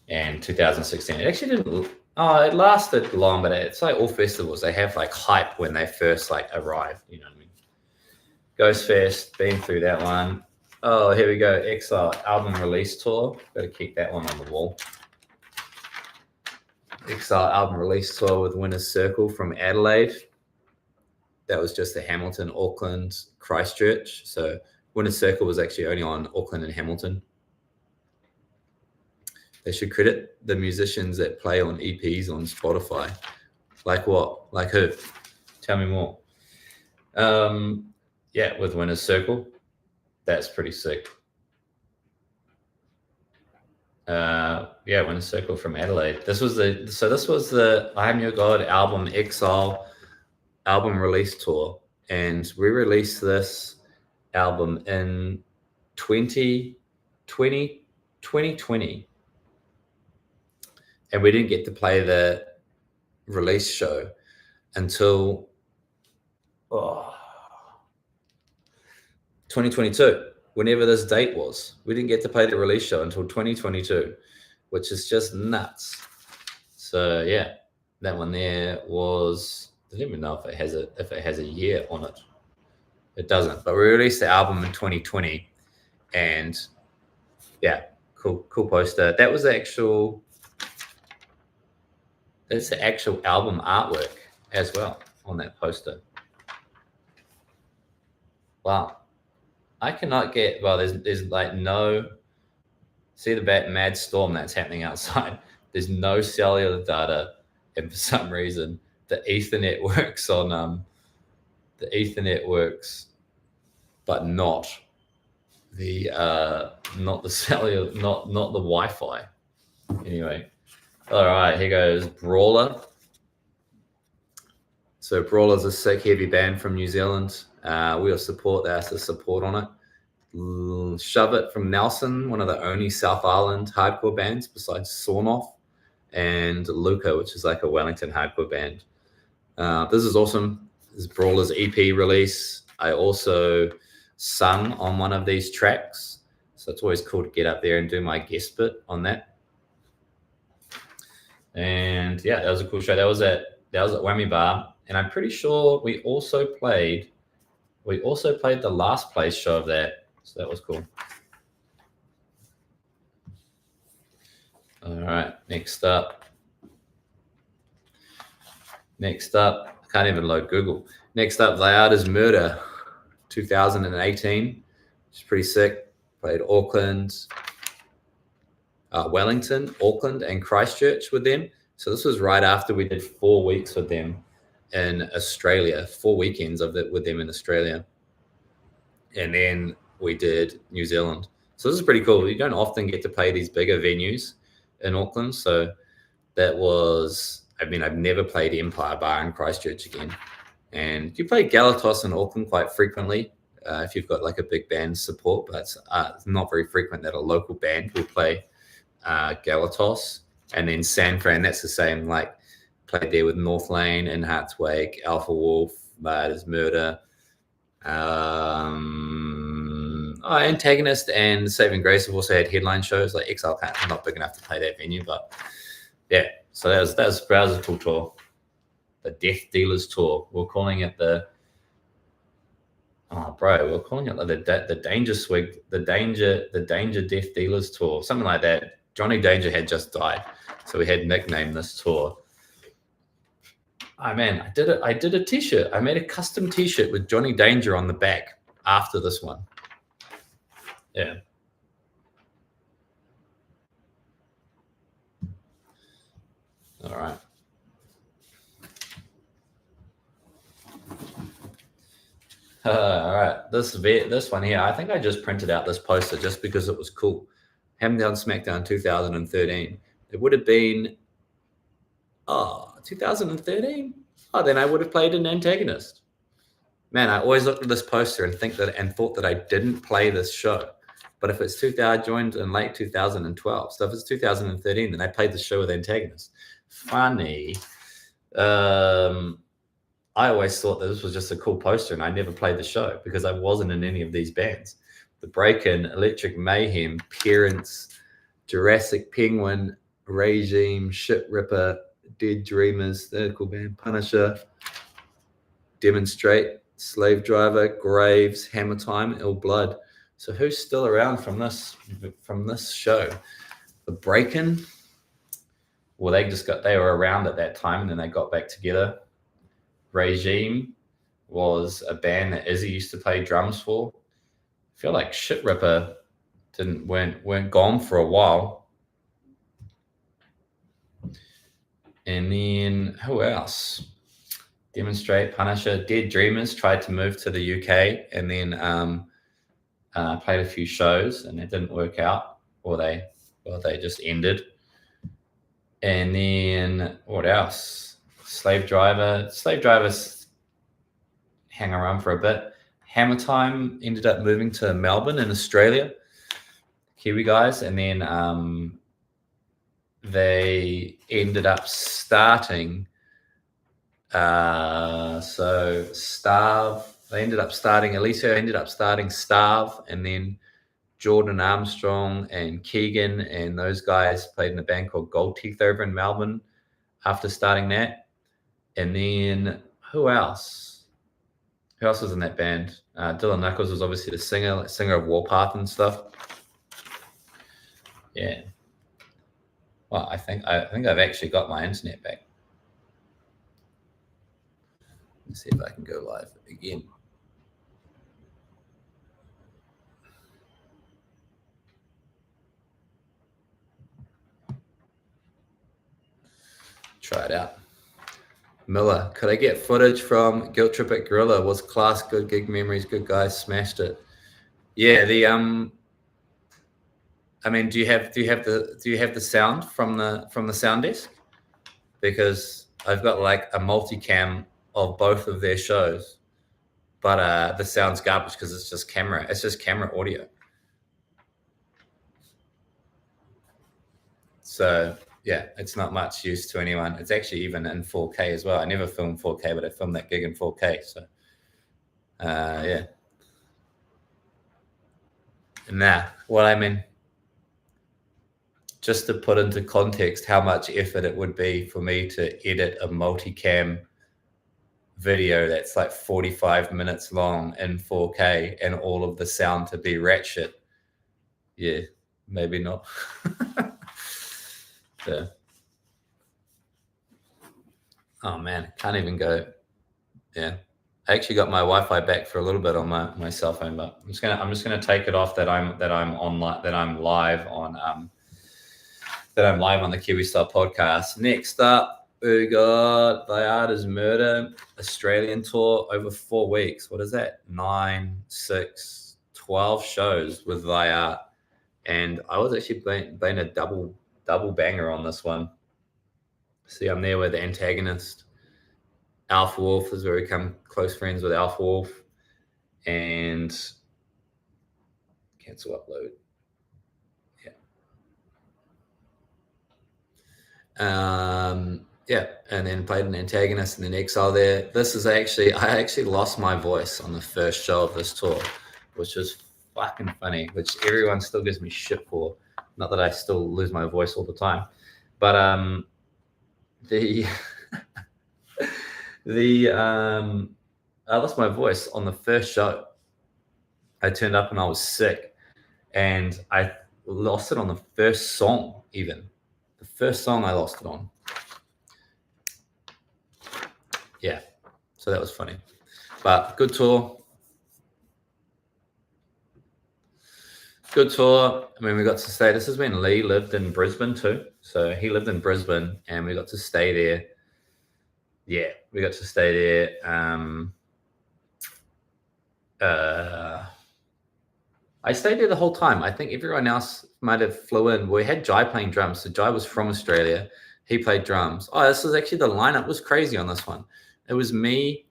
And 2016. It actually didn't. Oh, it lasted long, but it's like all festivals. They have like hype when they first like arrive. You know what I mean? Ghostfest, been through that one. Oh, here we go. Exile album release tour. Got to keep that one on the wall. Exile album release tour with Winner's Circle from Adelaide. That was just the Hamilton, Auckland, Christchurch. So Winner's Circle was actually only on Auckland and Hamilton. They should credit the musicians that play on EPs on Spotify. Like what? Like who? Tell me more. Yeah, with Winner's Circle. That's pretty sick. Yeah, Winner's Circle from Adelaide. This was the I Am Your God album Exile album release tour. And we released this album in 2020. And we didn't get to play the release show until Oh. 2022, whenever this date was. We didn't get to play the release show until 2022, which is just nuts. So yeah, that one there was, I don't even know if it has a year on it. It doesn't, but we released the album in 2020, and yeah, cool poster. That's the actual album artwork as well on that poster. Wow. I cannot get, well, there's like no, see the mad storm that's happening outside. There's no cellular data, and for some reason the Ethernet works on the Ethernet works, but not the cellular, not the Wi-Fi. Anyway, all right, here goes Brawler. So Brawler's a sick heavy band from New Zealand. We'll support, that's the support on it. Shove It from Nelson, one of the only South Island hardcore bands besides Sawnoff, and Luca, which is like a Wellington hardcore band. This is awesome. This is Brawler's EP release. I also sung on one of these tracks, so it's always cool to get up there and do my guest bit on that. And yeah, that was a cool show. That was at Whammy Bar, and I'm pretty sure we also played the last place show of that, so that was cool. All right, next up, I can't even load Google. Next up, Loud as Murder, 2018, which is pretty sick. Played Auckland, Wellington, Auckland, and Christchurch with them. So this was right after we did 4 weeks with them in Australia, 4 weekends with them in Australia. And then we did New Zealand. So this is pretty cool. You don't often get to play these bigger venues in Auckland. So that was, I mean, I've never played Empire Bar in Christchurch again. And you play Galatos in Auckland quite frequently if you've got like a big band support, but it's not very frequent that a local band will play Galatos. And then San Fran, that's the same, like played there with North Lane and Heart's Wake, Alpha Wolf, Loud as Murder, Antagonist and Saving Grace have also had headline shows. Like Exile Can't, I'm not big enough to play that venue, but yeah. So that was a cool tour. The Death Dealers Tour. We're calling it we're calling it like the Danger Swig, the Danger Death Dealers Tour, something like that. Johnny Danger had just died, so we had nicknamed this tour. Oh man, I did a t-shirt. I made a custom t-shirt with Johnny Danger on the back after this one. Yeah. All right. All right. This one here, I think I just printed out this poster just because it was cool. Haven't done SmackDown 2013. It would have been 2013. Oh, then I would have played an Antagonist. Man, I always looked at this poster and thought that I didn't play this show. But if it's I joined in late 2012. So if it's 2013, then I played the show with Antagonist. Funny. I always thought that this was just a cool poster, and I never played the show because I wasn't in any of these bands. The Break-In, Electric Mayhem, Parents, Jurassic Penguin, Regime, Shit Ripper, Dead Dreamers, they're a cool band, Punisher, Demonstrate, Slave Driver, Graves, Hammer Time, Ill Blood. So who's still around from this show? The Break-In, well, they were around at that time, and then they got back together. Regime was a band that Izzy used to play drums for. I feel like Shit Ripper weren't gone for a while. And then who else? Demonstrate, Punisher, Dead Dreamers tried to move to the UK and then played a few shows, and it didn't work out, or they just ended. And then what else? Slave Drivers hang around for a bit. Hammer Time ended up moving to Melbourne in Australia, Kiwi guys, and then they ended up starting So Starve, Alicia ended up starting Starve, and then Jordan Armstrong and Keegan and those guys played in a band called Gold Teeth over in Melbourne after starting that. And then who else? Who else was in that band? Dylan Nichols was obviously the singer of Warpath and stuff. Yeah. Well, I think I've actually got my internet back. Let's see if I can go live again. Try it out. Miller, could I get footage from Guilt Trip at Gorilla? Was class, good gig memories, good guys, smashed it. Yeah, I mean, do you have the sound from the sound desk? Because I've got like a multicam of both of their shows, but the sound's garbage because it's just camera audio. So yeah, it's not much use to anyone. It's actually even in 4K as well. I never filmed 4K, but I filmed that gig in 4K. So yeah. Nah, well, I mean, just to put into context how much effort it would be for me to edit a multicam video that's like 45 minutes long in 4K and all of the sound to be ratchet. Yeah, maybe not. Yeah. Oh man, can't even go. Yeah. I actually got my Wi-Fi back for a little bit on my cell phone, but I'm just gonna take it off that I'm live on the Kiwi Star podcast. Next up, we got Vallada's Murder Australian tour over 4 weeks. What is that? 9, 6, 12 shows with Vallada, and I was actually playing a double banger on this one. See, I'm there with the Antagonist. Alpha Wolf has very become close friends with Alpha Wolf, and cancel upload. Yeah, and then played an Antagonist and then Exile there. I actually lost my voice on the first show of this tour, which was fucking funny, which everyone still gives me shit for. Not that I still lose my voice all the time, but the I lost my voice on the first show. I turned up and I was sick, and I lost it on the first song. Even the first song I lost it on. Yeah, so that was funny, but good tour. Good tour. I mean, we got to stay. This is when Lee lived in Brisbane too. So he lived in Brisbane, and we got to stay there. Yeah, we got to stay there. I stayed there the whole time. I think everyone else might have flew in. We had Jai playing drums. So Jai was from Australia. He played drums. Oh, this was actually the lineup was crazy on this one. It was me,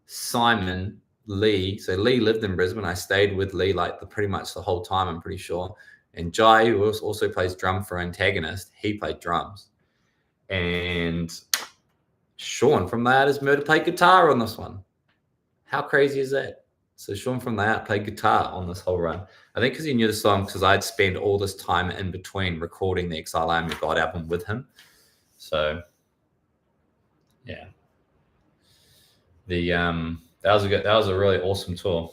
Simon, Lee. So Lee lived in Brisbane. I stayed with Lee like pretty much the whole time, I'm pretty sure. And Jai, who also plays drum for Antagonist, he played drums. And Sean from Vallada's Murder played guitar on this one. How crazy is that? So Sean from that played guitar on this whole run. I think because he knew the song, because I'd spent all this time in between recording the Exile I Am Your God album with him. So yeah. That was a really awesome tour.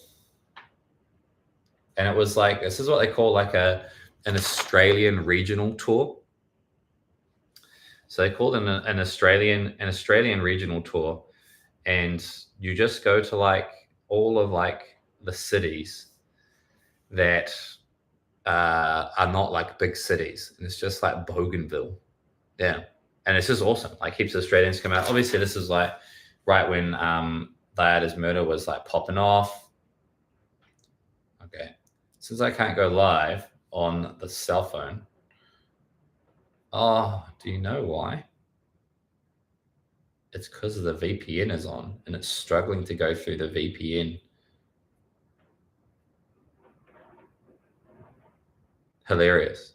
And it was like, this is what they call like an Australian regional tour. So they called it an Australian regional tour. And you just go to like all of like the cities that are not like big cities. And it's just like Bougainville. Yeah. And it's just awesome. Like heaps of Australians come out. Obviously, this is like right when Vallada's Murder was like popping off. Okay. Since I can't go live on the cell phone. Oh, do you know why? It's because of the VPN is on and it's struggling to go through the VPN. Hilarious.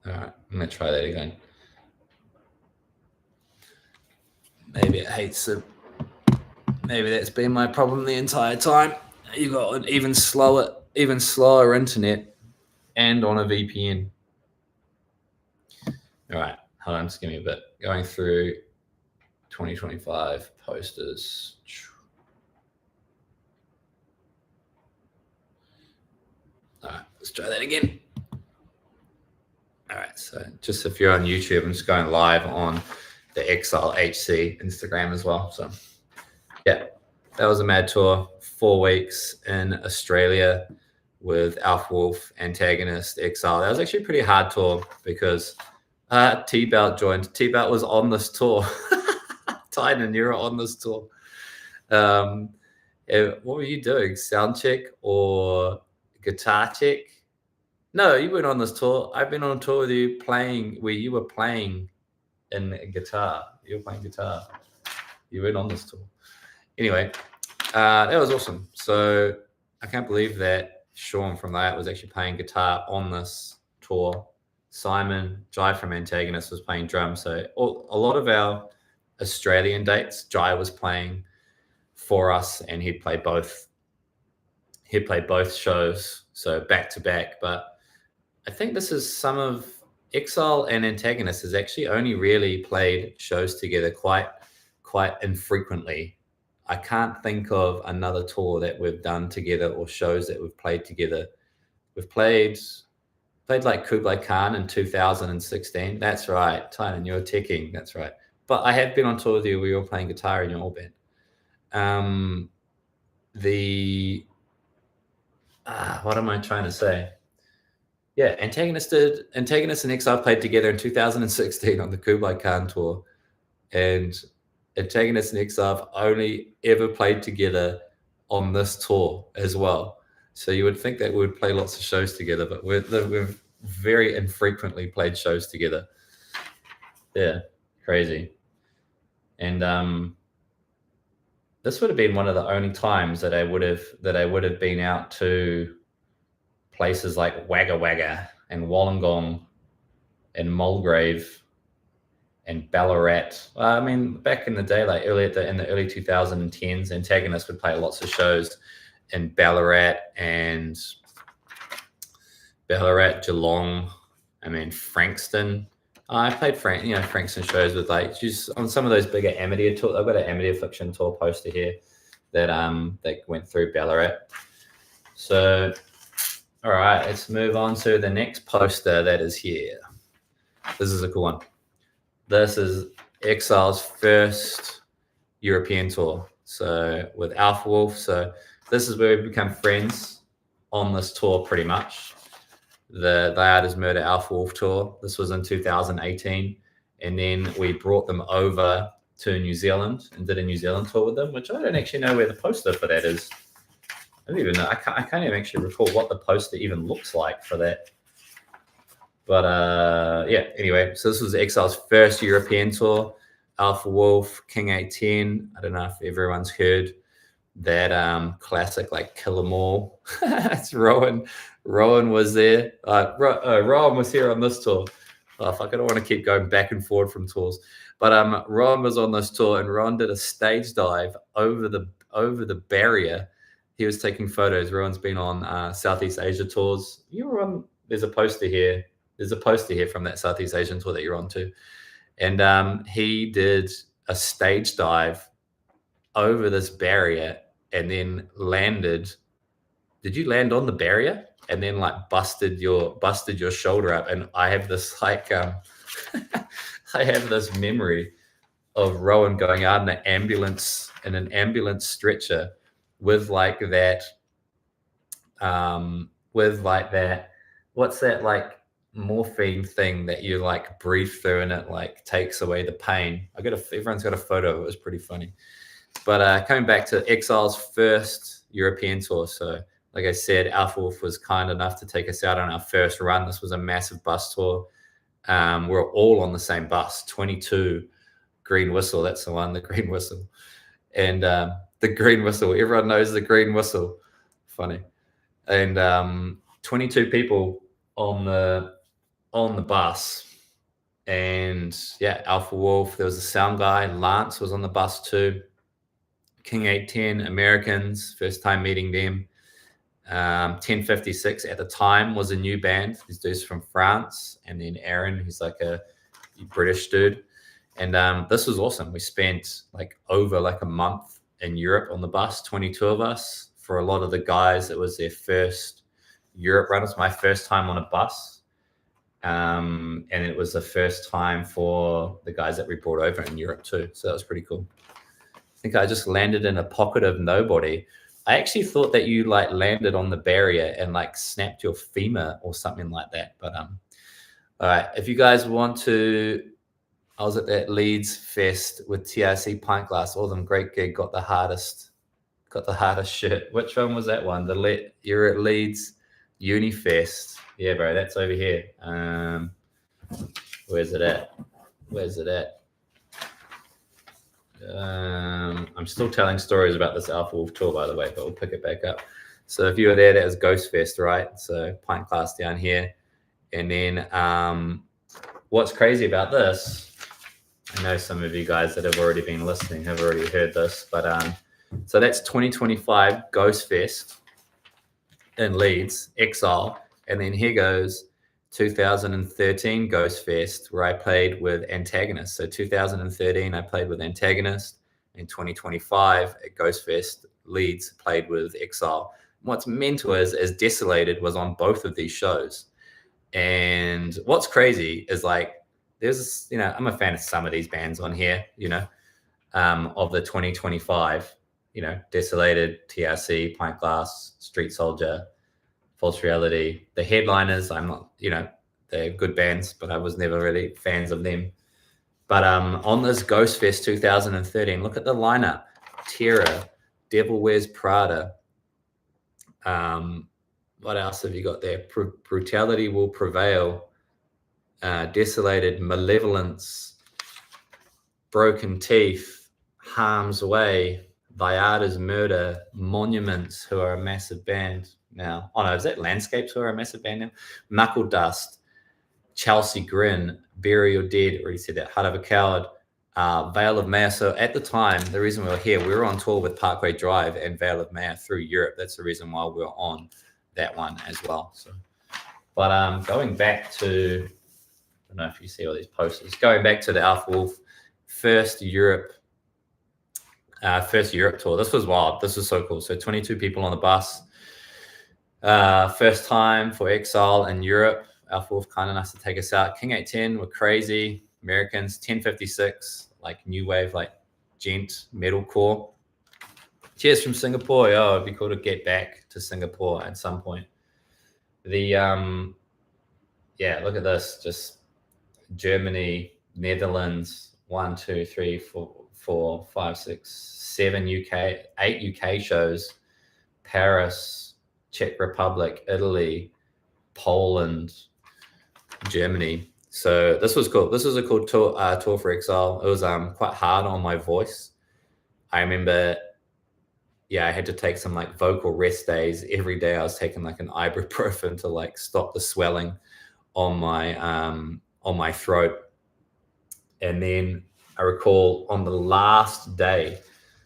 All right, I'm going to try that again. Maybe it hates it. Maybe that's been my problem the entire time. You got an even slower internet, and on a VPN. All right, hold on, just give me a bit. Going through 2025 posters. All right, let's try that again. All right, so just if you're on YouTube, I'm just going live on the Exile HC Instagram as well. So yeah, that was a mad tour. 4 weeks in Australia with Alpha Wolf, Antagonist, Exile. That was actually a pretty hard tour because T-Belt joined. T-Belt was on this tour. Titan, you're on this tour. What were you doing? Sound check or guitar check? No, you weren't on this tour. I've been on a tour with you playing where you were playing in guitar. You were playing guitar. You weren't on this tour. Anyway, that was awesome. So I can't believe that Sean from that was actually playing guitar on this tour. Simon Jai from Antagonist was playing drums. So a lot of our Australian dates, Jai was playing for us, and he'd play both shows, so back to back. But I think this is some of Exile and Antagonist has actually only really played shows together quite infrequently. I can't think of another tour that we've done together or shows that we've played together. We've played like Kublai Khan in 2016. That's right, Tynan, you're ticking. That's right. But I have been on tour with you where you were playing guitar in your old band. What am I trying to say? Yeah, Antagonist and Exile played together in 2016 on the Kublai Khan tour, and Antagonist and Exile have only ever played together on this tour as well. So you would think that we would play lots of shows together, but we've very infrequently played shows together. Yeah, crazy. And this would have been one of the only times that I would have been out to places like Wagga Wagga and Wollongong and Mulgrave and Ballarat. I mean, back in the day, like in the early 2010s, Antagonist would play lots of shows in Ballarat, Geelong, Frankston. I played Frankston shows with just on some of those bigger amateur tours. I've got an amateur fiction tour poster here that went through Ballarat. So, all right, let's move on to the next poster that is here. This is a cool one. This is Exile's first European tour. So with Alpha Wolf. So this is where we become friends on this tour pretty much. The Art is Murder Alpha Wolf tour. This was in 2018. And then we brought them over to New Zealand and did a New Zealand tour with them, which I don't actually know where the poster for that is. I don't even know. I can't even actually recall what the poster even looks like for that. But yeah, anyway, so this was Exile's first European tour. Alpha Wolf, King 810. I don't know if everyone's heard that classic like Kill 'Em All. It's Rowan. Rowan was there. Rowan was here on this tour. Oh, fuck, I don't want to keep going back and forward from tours. But Rowan was on this tour, and Rowan did a stage dive over the barrier. He was taking photos. Rowan's been on Southeast Asia tours. You were on. There's a poster here. There's a poster here from that Southeast Asian tour that you're on too. And he did a stage dive over this barrier and then landed. Did you land on the barrier and then like busted your shoulder up? And I have this I have this memory of Rowan going out in an ambulance stretcher with like that what's that like morphine thing that you like breathe through and it like takes away the pain. Everyone's got a photo of it. It was pretty funny. But coming back to Exile's first European tour. So like I said, Alpha Wolf was kind enough to take us out on our first run. This was a massive bus tour. We're all on the same bus, 22 Green Whistle. That's the one, the Green Whistle. And the Green Whistle, everyone knows the Green Whistle. Funny. And 22 people on the bus, And yeah, Alpha Wolf. There was a sound guy. Lance was on the bus too. King 810, Americans, first time meeting them. 1056 at the time was a new band. These dudes from France. And then Aaron, who's like a British dude. And this was awesome. We spent over a month in Europe on the bus, 22 of us. For a lot of the guys, it was their first Europe run. It was my first time on a bus. And it was the first time for the guys that we brought over in Europe too. So that was pretty cool. I think I just landed in a pocket of nobody. I actually thought that you landed on the barrier and snapped your femur or something like that. But all right, if you guys want to, I was at that Leeds Fest with TRC Pint Glass. All them great gig. Got the hardest shirt. Which one was that one? You're at Leeds Uni Fest. Yeah, bro, that's over here. Where's it at? I'm still telling stories about this Alpha Wolf tour, by the way, but we'll pick it back up. So if you were there, that was Ghost Fest, right? So Pint Glass down here. And then what's crazy about this, I know some of you guys that have already been listening have already heard this, but so that's 2025 Ghost Fest in Leeds, Exile. And then here goes 2013 Ghost Fest, where I played with Antagonist. So 2013, I played with Antagonist. In 2025 at Ghost Fest, Leeds, played with Exile. What's mental is Desolated was on both of these shows. And what's crazy is there's, I'm a fan of some of these bands on here, of the 2025, Desolated, TRC, Pint Glass, Street Soldier, False Reality. The headliners, I'm not, they're good bands, but I was never really fans of them. But on this Ghost Fest 2013, look at the lineup. Terror, Devil Wears Prada. What else have you got there? Brutality Will Prevail. Desolated, Malevolence, Broken Teeth, Harm's Way, Viada's Murder, Monuments, who are a massive band now. Oh no, is that Landscapes, who are a massive band now? Knuckle Dust, Chelsea Grin, Bury Your Dead, already said that, Heart of a Coward, Veil of Maya. So at the time, the reason we were here, we were on tour with Parkway Drive and Veil of Maya through Europe. That's the reason why we were on that one as well. So, but going back to, I don't know if you see all these posters, going back to the Alpha Wolf first Europe tour. This was wild. This was so cool. So 22 people on the bus. First time for Exile in Europe. Alpha Wolf kind enough to take us out. King 810 were crazy. Americans, 1056, new wave, gent metalcore. Cheers from Singapore. Oh, it'd be cool to get back to Singapore at some point. The yeah, look at this. Just Germany, Netherlands, 1, 2, 3, 4, 5, 6, 7 UK, 8 UK shows, Paris, Czech Republic, Italy, Poland, Germany. So this was cool. This was a cool tour for Exile. It was quite hard on my voice. I remember, I had to take some vocal rest days. Every day I was taking an ibuprofen to stop the swelling on my throat. And then I recall on the last day,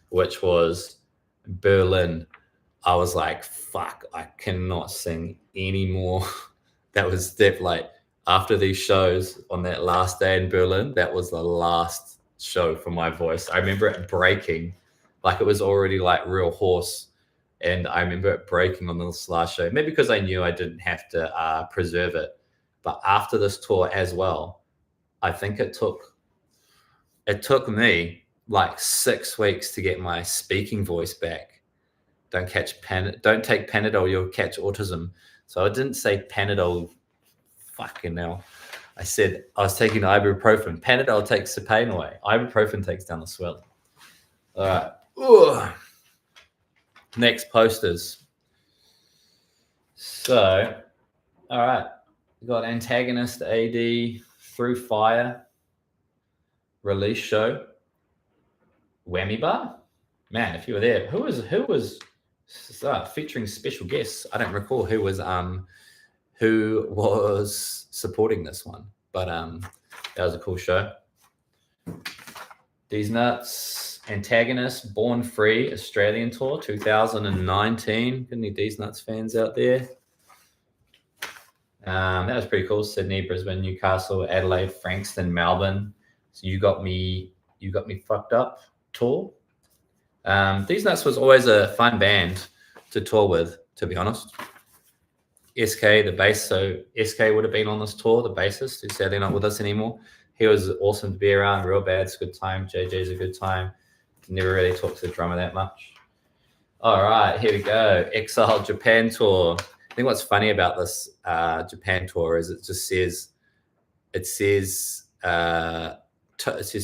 which was Berlin, I was like, fuck, I cannot sing anymore. That was after these shows on that last day in Berlin, that was the last show for my voice. I remember it breaking, it was already real hoarse. And I remember it breaking on this last show, maybe because I knew I didn't have to preserve it. But after this tour as well, I think it took me 6 weeks to get my speaking voice back. Don't take Panadol, you'll catch autism. So I didn't say Panadol, fucking hell. I said I was taking ibuprofen. Panadol takes the pain away. Ibuprofen takes down the swelling. All right. Ugh. Next posters. So, all right. We got Antagonist AD, Through Fire, release show, Whammy Bar. Man, if you were there, who was featuring special guests? I don't recall who was supporting this one, but That was a cool show. These Nuts Antagonist Born Free Australian Tour 2019. Got any These Nuts fans out there? That was pretty cool. Sydney, Brisbane, Newcastle, Adelaide, Frankston, Melbourne. So you got me fucked up tour. These Nuts was always a fun band to tour with, to be honest. SK, the bass, so SK would have been on this tour, the bassist, who's sadly not with us anymore. He was awesome to be around, real bad, it's a good time. JJ's a good time. Never really talked to the drummer that much. All right, here we go. Exile Japan tour. I think what's funny about this Japan tour is it says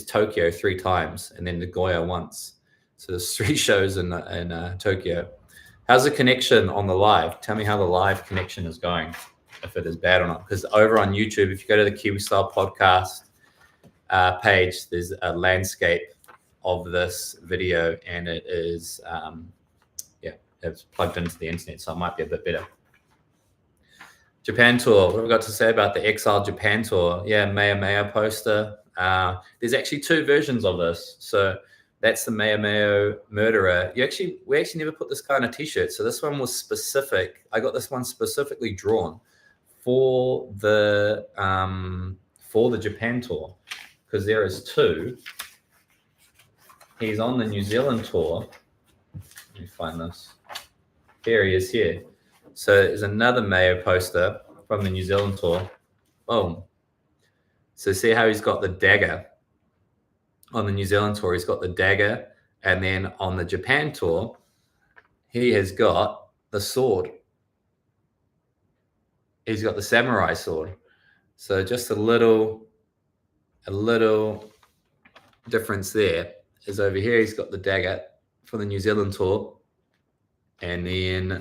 Tokyo 3 times and then Nagoya once. So there's 3 shows in Tokyo. How's the connection on the live? Tell me how the live connection is going, if it is bad or not. Because over on YouTube, if you go to the Kiwi Style Podcast page, there's a landscape of this video, and it is, it's plugged into the internet, so it might be a bit better. Japan tour. What have we got to say about the Exile Japan tour? Yeah, Maya Maya poster. There's actually 2 versions of this. So that's the Maya Mayo Murderer. We actually never put this guy on a t-shirt. So this one was specific. I got this one specifically drawn for the Japan tour, because there is 2. He's on the New Zealand tour. Let me find this. Here he is here. So there's another Mayo poster from the New Zealand tour. Boom. So see how he's got the dagger on the New Zealand tour. He's got the dagger, and then on the Japan tour, he has got the sword. He's got the samurai sword. So just a little difference there is over here. He's got the dagger for the New Zealand tour, and then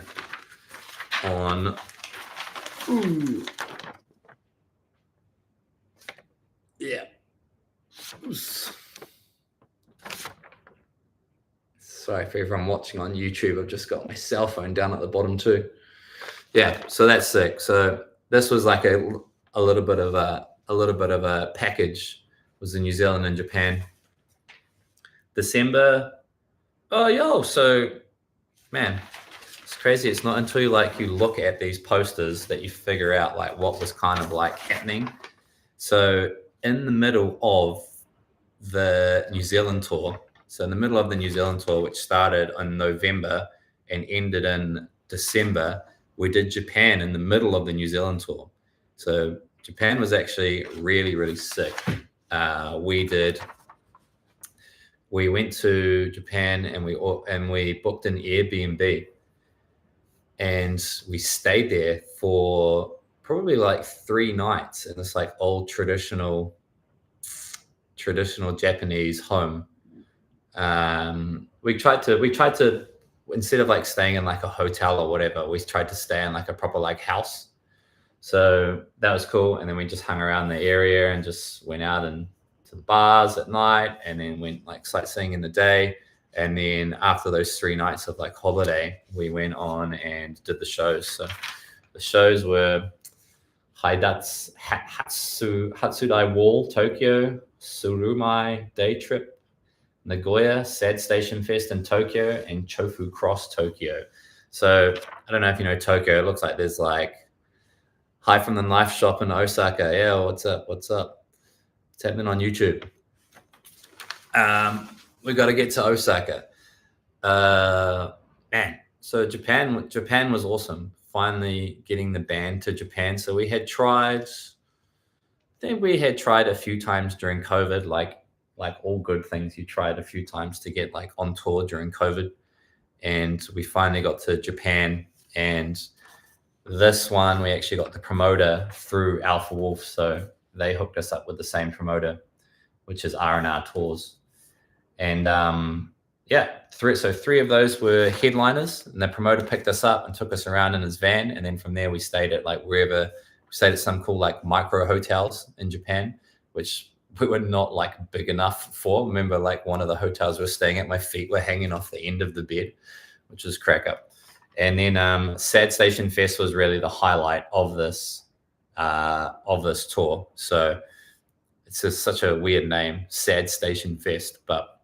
on sorry for everyone watching on YouTube. I've just got my cell phone down at the bottom too. Yeah, so that's sick. So this was like a little bit of a package. Was the New Zealand and Japan. December. So man, it's crazy. It's not until you look at these posters that you figure out like what was kind of like happening. So in the middle of the New Zealand tour, which started in November and ended in December, we did Japan in the middle of the New Zealand tour. So Japan was actually really, really sick. We went to Japan and we booked an Airbnb, and we stayed there for probably like 3 nights in this like old traditional Japanese home. We tried to instead of like staying in like a hotel or whatever, we tried to stay in like a proper like house. So that was cool. And then we just hung around the area and just went out and to the bars at night, and then went like sightseeing in the day. And then after those 3 nights of like holiday, we went on and did the shows. So the shows were Hatsudai Wall, Tokyo, Surumai Day Trip, Nagoya, Sad Station Fest in Tokyo, and Chofu Cross Tokyo. So I don't know if you know Tokyo. It looks like there's like Hi from the Knife Shop in Osaka. Yeah, what's up? What's happening on YouTube? We got to get to Osaka. Man, so Japan was awesome. Finally getting the band to Japan. So we had tried a few times during COVID, like all good things, you tried a few times to get like on tour during COVID. And we finally got to Japan, and this one we actually got the promoter through Alpha Wolf. So they hooked us up with the same promoter, which is R&R Tours. And three of those were headliners, and the promoter picked us up and took us around in his van. And then from there we stayed at like we stayed at some cool like micro hotels in Japan, which we were not like big enough for. Remember, like one of the hotels we were staying at, my feet were hanging off the end of the bed, which was crack up. And then Sad Station Fest was really the highlight of this tour. So it's just such a weird name, Sad Station Fest, but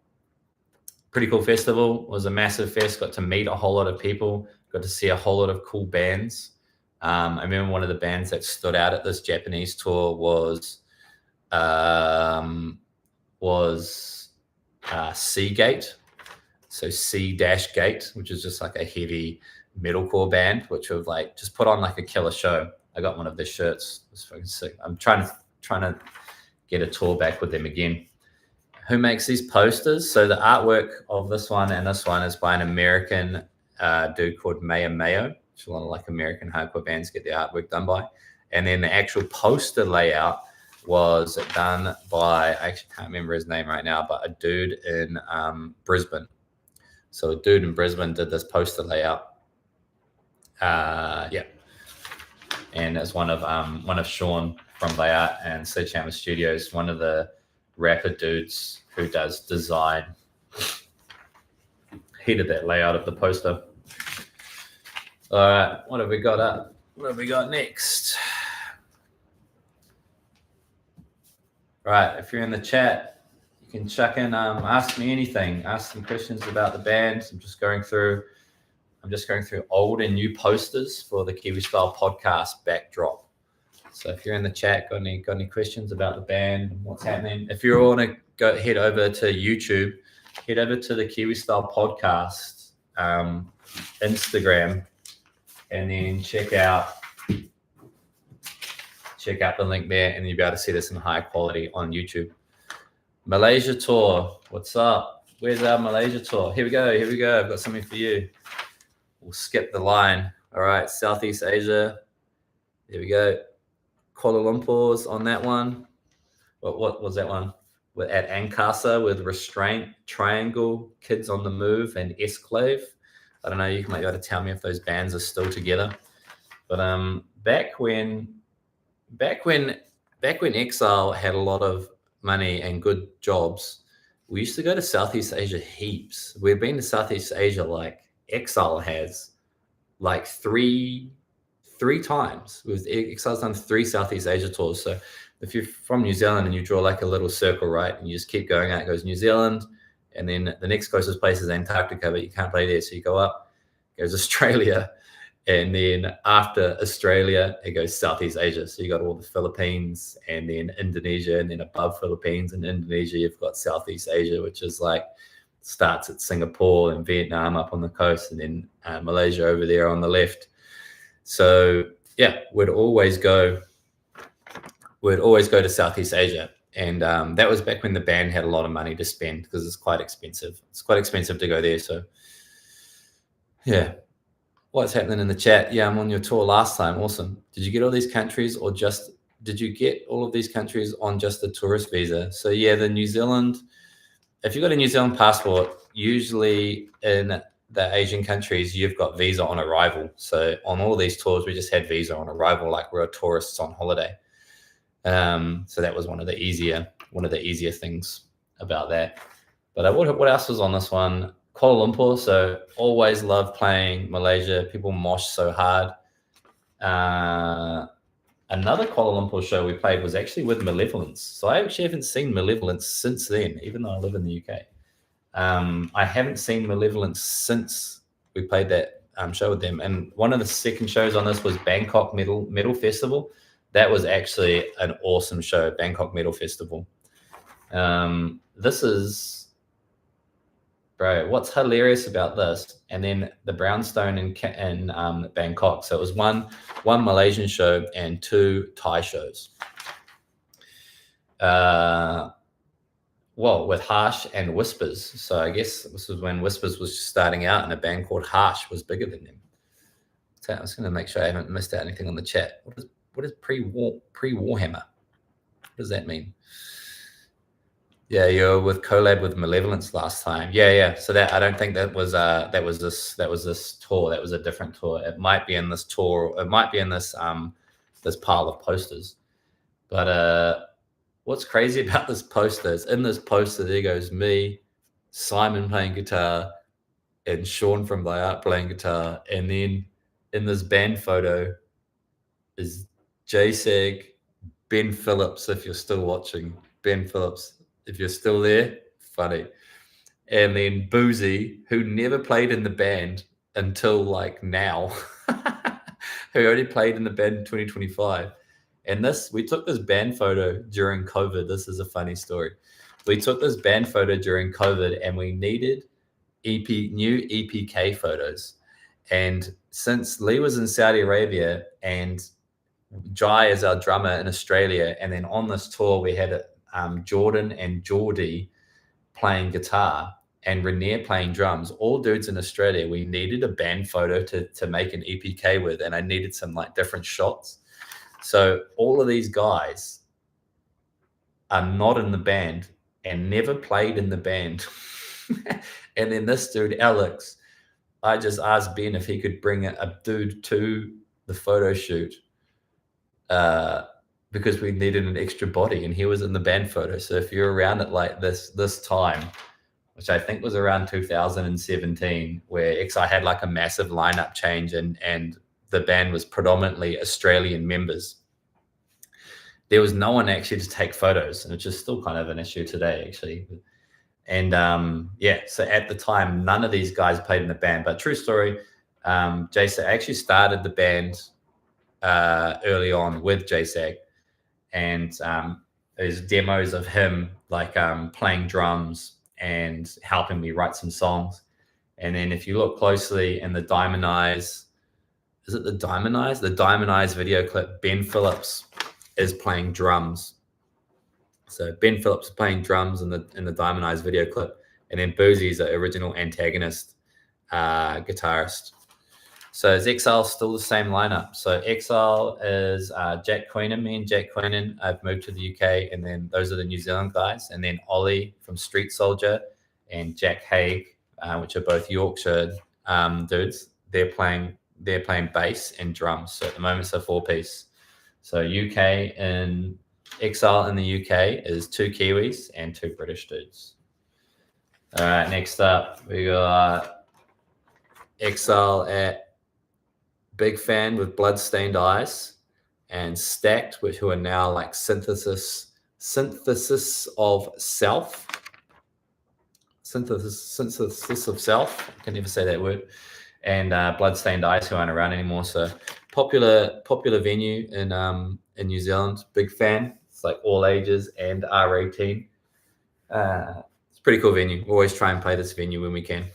pretty cool festival. It was a massive fest. Got to meet a whole lot of people. Got to see a whole lot of cool bands. I remember one of the bands that stood out at this Japanese tour was Seagate. So C-Gate, which is just like a heavy metalcore band, which would like just put on like a killer show. I got one of their shirts. It was fucking sick. I'm trying to get a tour back with them again. Who makes these posters? So the artwork of this one and this one is by an American dude called Maya Mayo, which a lot of like American hardcore bands get their artwork done by. And then the actual poster layout was done by, I actually can't remember his name right now, but a dude in Brisbane. So a dude in Brisbane did this poster layout. Yeah. And it's one of Sean from Bayard and Sledgehammer Studios, one of the rapper dudes who does design. He did that layout of the poster. All right, what have we got up? What have we got next? Right, if you're in the chat, you can chuck in, ask me anything, ask some questions about the band. I'm just going through old and new posters for the Kiwi Style podcast backdrop. So if you're in the chat, got any questions about the band and what's happening? If you want to go head over to YouTube, head over to the Kiwi Style podcast Instagram, and then check out the link there, and you'll be able to see this in high quality on YouTube. Malaysia tour, what's up? Where's our Malaysia tour? Here we go. I've got something for you. We'll skip the line. All right, Southeast Asia. There we go. Kuala Lumpur's on that one. What was that one? We're at Ankasa with Restraint, Triangle, Kids on the Move, and Esclave. I don't know. You might be able to tell me if those bands are still together. But back when Exile had a lot of money and good jobs, we used to go to Southeast Asia heaps. We've been to Southeast Asia like Exile has, like three times. Exile's done 3 Southeast Asia tours. So if you're from New Zealand and you draw like a little circle, right, and you just keep going out, it goes New Zealand, and then the next closest place is Antarctica, but you can't play there. So you go up, it goes Australia, and then after Australia, it goes Southeast Asia. So you got all the Philippines, and then Indonesia, and then above Philippines and Indonesia, you've got Southeast Asia, which is like starts at Singapore and Vietnam up on the coast, and then Malaysia over there on the left. So yeah, we'd always go to Southeast Asia. And that was back when the band had a lot of money to spend, because it's quite expensive. It's quite expensive to go there. So yeah. What's happening in the chat? Yeah, I'm on your tour last time. Awesome. Did you get all these countries, or did you get all of these countries on just a tourist visa? So yeah, the New Zealand, if you've got a New Zealand passport, usually in the Asian countries, you've got visa on arrival. So on all these tours, we just had visa on arrival, like we're tourists on holiday. So that was one of the easier things about that. But what else was on this one? Kuala Lumpur. So always love playing Malaysia. People mosh so hard. Another Kuala Lumpur show we played was actually with Malevolence. So I actually haven't seen Malevolence since then, even though I live in the UK. I haven't seen Malevolence since we played that show with them. And one of the second shows on this was Bangkok Metal Festival. That was actually an awesome show, Bangkok Metal Festival. This is, bro, what's hilarious about this? And then the Brownstone in Bangkok. So it was one Malaysian show and 2 Thai shows. Well, with Harsh and Whispers. So I guess this was when Whispers was starting out, and a band called Harsh was bigger than them. So I was going to make sure I haven't missed out anything on the chat. What is pre-Warhammer? What does that mean? Yeah, you're with collab with Malevolence last time. Yeah. So that, I don't think that was this tour. That was a different tour. It might be in this tour. It might be in this this pile of posters. But what's crazy about this poster is, in this poster there goes me, Simon playing guitar, and Sean from Bayard playing guitar, and then in this band photo is JSAG, Ben Phillips, if you're still watching. Ben Phillips, if you're still there, funny. And then Boozy, who never played in the band until like now, who only played in the band in 2025. And we took this band photo during COVID. This is a funny story. We took this band photo during COVID, and we needed new EPK photos. And since Lee was in Saudi Arabia and Jai is our drummer in Australia, and then on this tour we had Jordan and Geordie playing guitar and Rainier playing drums, all dudes in Australia, we needed a band photo to make an EPK with, and I needed some like different shots. So all of these guys are not in the band and never played in the band. And then this dude, Alex, I just asked Ben if he could bring a dude to the photo shoot because we needed an extra body, and he was in the band photo. So if you're around at like this time, which I think was around 2017, where XI had like a massive lineup change and the band was predominantly Australian members, there was no one actually to take photos, which is still kind of an issue today, actually. And so at the time, none of these guys played in the band. But true story, JSAG actually started the band early on with JSAG, and there's demos of him like playing drums and helping me write some songs. And then if you look closely in the Diamond Eyes, is it the Diamond Eyes? The Diamond Eyes video clip, Ben Phillips is playing drums. So Ben Phillips is playing drums in the Diamond Eyes video clip, and then Boozy is the original Antagonist guitarist. So is Exile still the same lineup? So Exile is Jack Queenan. Me and Jack Queenan, I've moved to the UK, and then those are the New Zealand guys. And then Ollie from Street Soldier and Jack Haig, which are both Yorkshire dudes. They're playing bass and drums. So at the moment, it's a 4-piece. So UK and Exile in the UK is 2 Kiwis and 2 British dudes. All right, next up, we got Exile at Big Fan with Bloodstained Eyes, and Stacked, who are now like synthesis of self. Synthesis of self. I can never say that word. And Bloodstained Eyes, who aren't around anymore. So popular venue in New Zealand. Big Fan. It's like all ages and R18. It's a pretty cool venue. We always try and play this venue when we can.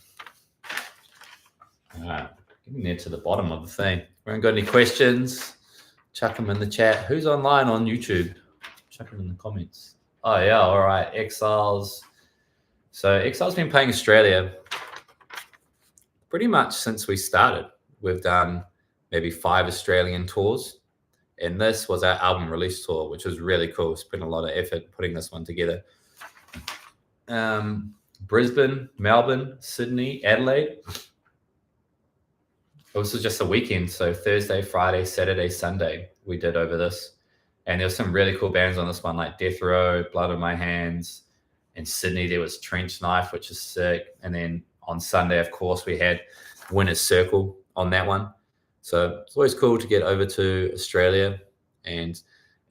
All right. Getting there to the bottom of the thing. We haven't got any questions, chuck them in the chat. Who's online on YouTube? Chuck them in the comments. Oh, yeah. All right. Exiles. So Exile's been playing Australia pretty much since we started. We've done maybe 5 Australian tours, and this was our album release tour, which was really cool. Spent a lot of effort putting this one together. Brisbane, Melbourne, Sydney, Adelaide. This was just a weekend, so Thursday, Friday, Saturday, Sunday we did over this. And there were some really cool bands on this one, like Death Row, Blood on My Hands. In Sydney, there was Trench Knife, which is sick. And then on Sunday, of course, we had Winner's Circle on that one. So it's always cool to get over to Australia. And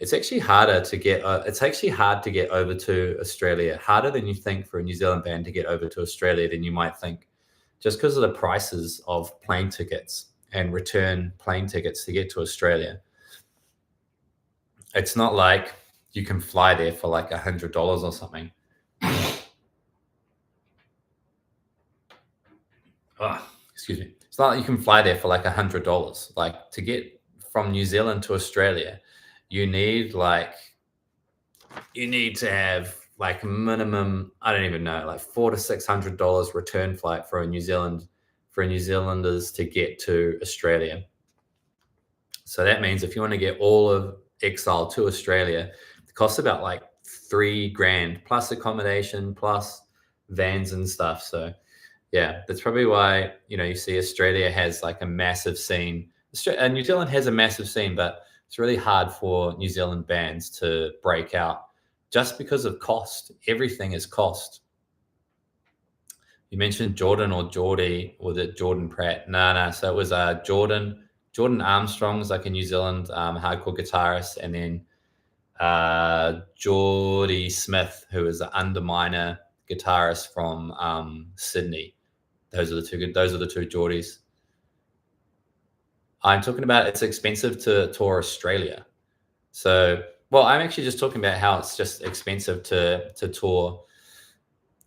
it's actually harder to get, hard to get over to Australia, harder than you think for a New Zealand band to get over to Australia than you might think, just because of the prices of plane tickets and return plane tickets to get to Australia. It's not like you can fly there for like $100 or something. Excuse me. It's not like you can fly there for like $100. Like to get from New Zealand to Australia, you need to have like minimum, I don't even know, like $400 to $600 return flight for New Zealanders to get to Australia. So that means if you want to get all of Exile to Australia, it costs about like $3,000 plus accommodation, plus vans and stuff. So yeah, that's probably why, you see Australia has like a massive scene. New Zealand has a massive scene, but it's really hard for New Zealand bands to break out just because of cost. Everything is cost. You mentioned Jordan or Geordie, or the Jordan Pratt. No. So it was Jordan Armstrong is like a New Zealand hardcore guitarist, and then Geordie Smith, who is an Underminer guitarist from Sydney. Those are the two Geordies. I'm talking about it's expensive to tour Australia. So, well, I'm actually just talking about how it's just expensive to tour,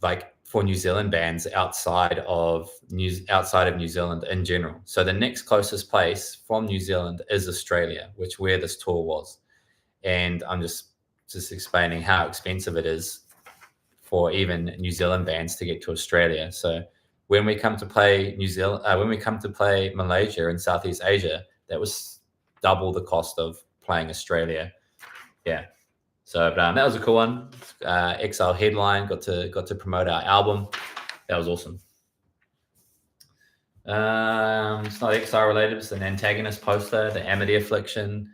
like for New Zealand bands outside of New Zealand in general. So the next closest place from New Zealand is Australia, which where this tour was. And I'm just explaining how expensive it is for even New Zealand bands to get to Australia. So when we come to play New Zealand, when we come to play Malaysia and Southeast Asia, that was double the cost of playing Australia. Yeah. So but, that was a cool one. Exile headline, got to promote our album. That was awesome. It's not Exile related, it's an Antagonist poster, the Amity Affliction,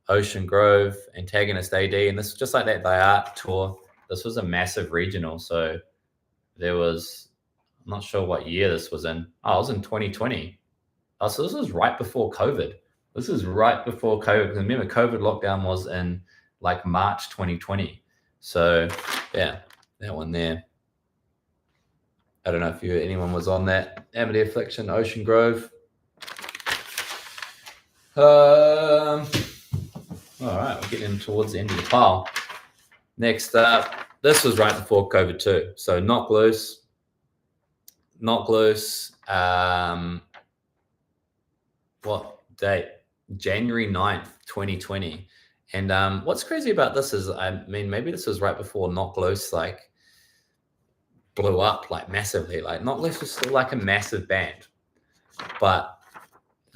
Ocean Grove, Antagonist AD, and this is just like that Thy Art tour. This was a massive regional, so there was, I'm not sure what year this was in. Oh, it was in 2020. Oh, so this was right before COVID. This is right before COVID. Remember, COVID lockdown was in like March 2020. So yeah, that one there. I don't know if anyone was on that. Amity Affliction, Ocean Grove. All right, we're getting towards the end of the pile. Next up, this was right before COVID too. So Knock Loose. What date? January 9th, 2020. And what's crazy about this is, I mean, maybe this was right before Knock Loose like blew up like massively. Like Knock Loose was still like a massive band, but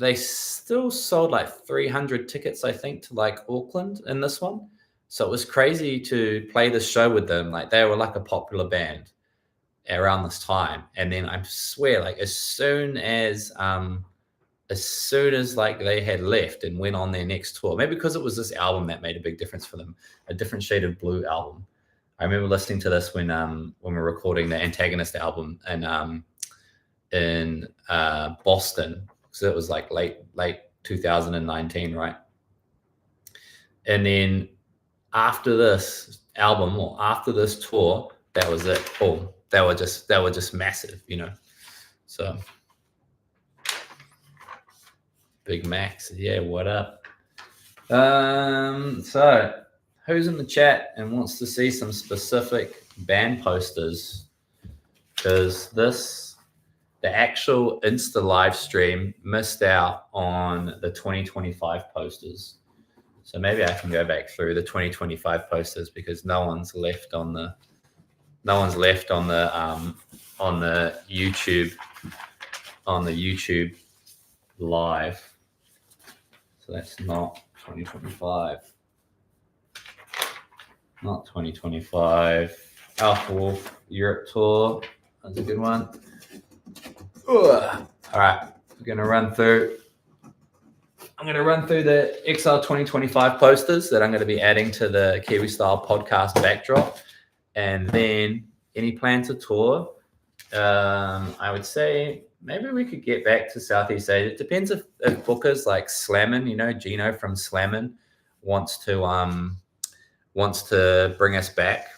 they still sold like 300 tickets, I think, to like Auckland in this one. So it was crazy to play this show with them. Like they were like a popular band around this time. And then I swear, like as soon as like they had left and went on their next tour, maybe because it was this album that made a big difference for them, A Different Shade of Blue album. I remember listening to this when we were recording the Antagonist album in Boston, because it was like late 2019, right? And then after this album or after this tour, that was it. Oh, they were just massive, you know. So Big Max, yeah, what up? So who's in the chat and wants to see some specific band posters? Because the actual Insta live stream missed out on the 2025 posters. So maybe I can go back through the 2025 posters because no one's left on the YouTube live. So that's not 2025. Not 2025. Alpha Wolf Europe tour. That's a good one. Ugh. All right, we're gonna run through. I'm going to run through the Exile 2025 posters that I'm going to be adding to the Kiwi Style podcast backdrop. And then any plan to tour? I would say maybe we could get back to Southeast Asia. It depends if bookers like Slammin', you know, Gino from Slammin' wants to bring us back.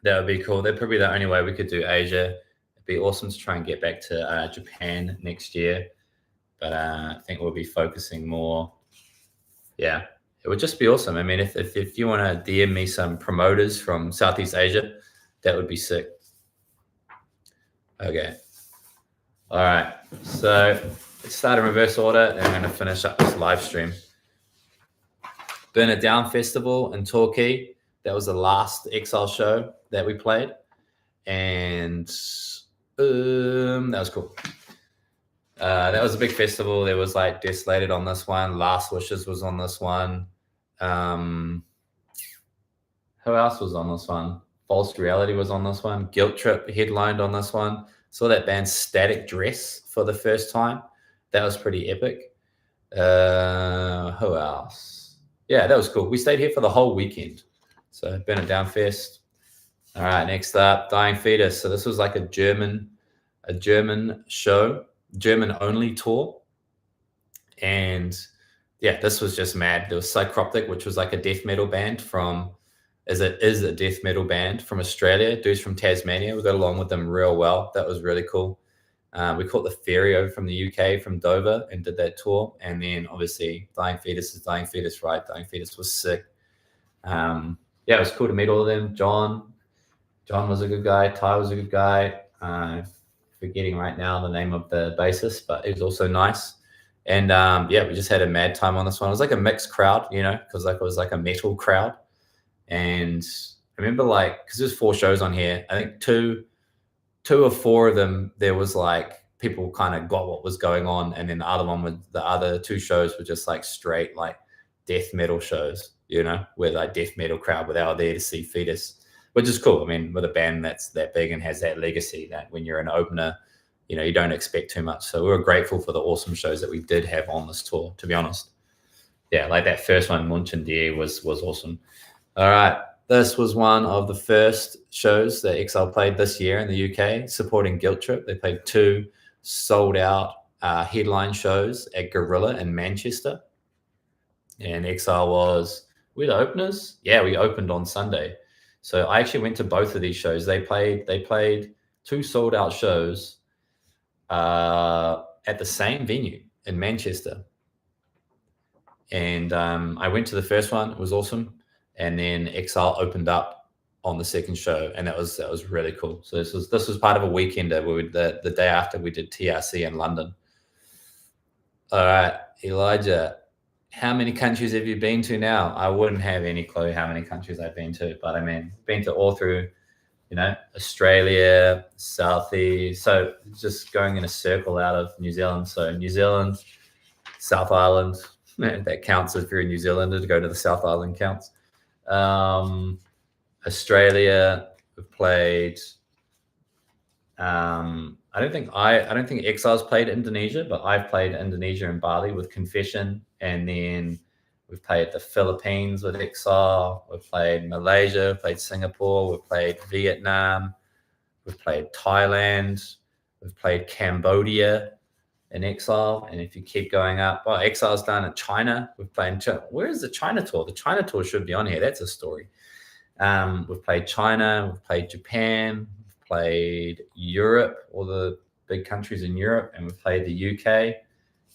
That would be cool. That's probably the only way we could do Asia. It'd be awesome to try and get back to Japan next year. But I think we'll be focusing more. Yeah, it would just be awesome. I mean, if you want to DM me some promoters from Southeast Asia, that would be sick. Okay. All right. So let's start in reverse order, and I'm going to finish up this live stream. Burn It Down Festival in Torquay. That was the last Exile show that we played. And that was cool. That was a big festival. There was like Desolated on this one. Last Wishes was on this one. Who else was on this one? False Reality was on this one. Guilt Trip headlined on this one. Saw that band Static Dress for the first time. That was pretty epic. Who else? Yeah, that was cool. We stayed here for the whole weekend. So Burn It Down Fest. All right, next up, Dying Fetus. So this was like a German show. German only tour, and yeah, this was just mad. There was Psychroptic, which was like a death metal band is a death metal band from Australia. Dudes from Tasmania. We got along with them real well. That was really cool. We caught the ferry over from the UK, from Dover, and did that tour. And then obviously Dying Fetus is Dying Fetus, right? Dying Fetus was sick. Yeah, it was cool to meet all of them. John was a good guy. Ty was a good guy. Forgetting right now the name of the bassist, but he was also nice. And yeah, we just had a mad time on this one. It was like a mixed crowd, you know, because like it was like a metal crowd. And I remember like, because there's 4 shows on here, I think two or 4 of them, there was like people kind of got what was going on, and then the other 2 shows were just like straight like death metal shows, you know, with like death metal crowd, where they were there to see Fetus, which is cool. I mean, with a band that's that big and has that legacy, that when you're an opener, you know, you don't expect too much. So we were grateful for the awesome shows that we did have on this tour, to be honest. Yeah, like that first one, Munchen Die, was awesome. All right. This was one of the first shows that Exile played this year in the UK, supporting Guilt Trip. They played 2 sold out headline shows at Gorilla in Manchester. And Exile we the openers? Yeah, we opened on Sunday. So I actually went to both of these shows. They played 2 sold out shows at the same venue in Manchester. And I went to the first one. It was awesome. And then Exile opened up on the second show, and that was really cool. So this was part of a weekender where the day after we did TRC in London. All right, Elijah, how many countries have you been to now? I wouldn't have any clue how many countries I've been to, but I mean, been to all through, you know, Australia, Southeast. So just going in a circle out of New Zealand. So New Zealand, South Island, that counts if you're a New Zealander to go to the South Island counts. Australia, we've played. I don't think Exile's played Indonesia, but I've played Indonesia and Bali with Confession, and then we've played the Philippines with Exile. We've played Malaysia, we've played Singapore, we've played Vietnam, we've played Thailand, we've played Cambodia in Exile. And if you keep going up, well, Exile's done in China. We've played where is the China tour? The China tour should be on here. That's a story. We've played China, we've played Japan, we've played Europe, all the big countries in Europe, and we've played the UK.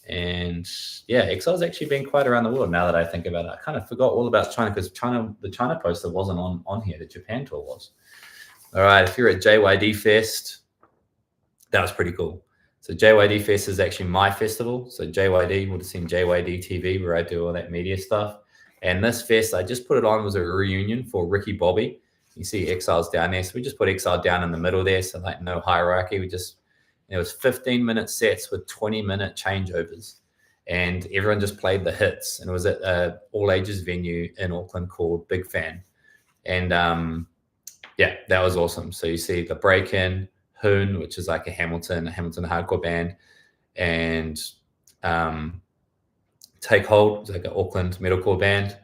And yeah, Exile's actually been quite around the world now that I think about it. I kind of forgot all about China because the China poster wasn't on here. The Japan tour was. All right, if you're at JYD Fest, that was pretty cool. So JYD Fest is actually my festival. So JYD, would have seen JYD TV where I do all that media stuff. And this fest, I just put it on, was a reunion for Ricky Bobby. You see Exile's down there. So we just put Exile down in the middle there. So like no hierarchy. It was 15-minute sets with 20-minute changeovers. And everyone just played the hits. And it was at an all-ages venue in Auckland called Big Fan. And yeah, that was awesome. So you see the Break-In, Hoon, which is like a Hamilton hardcore band, and Take Hold, which is like an Auckland metalcore band,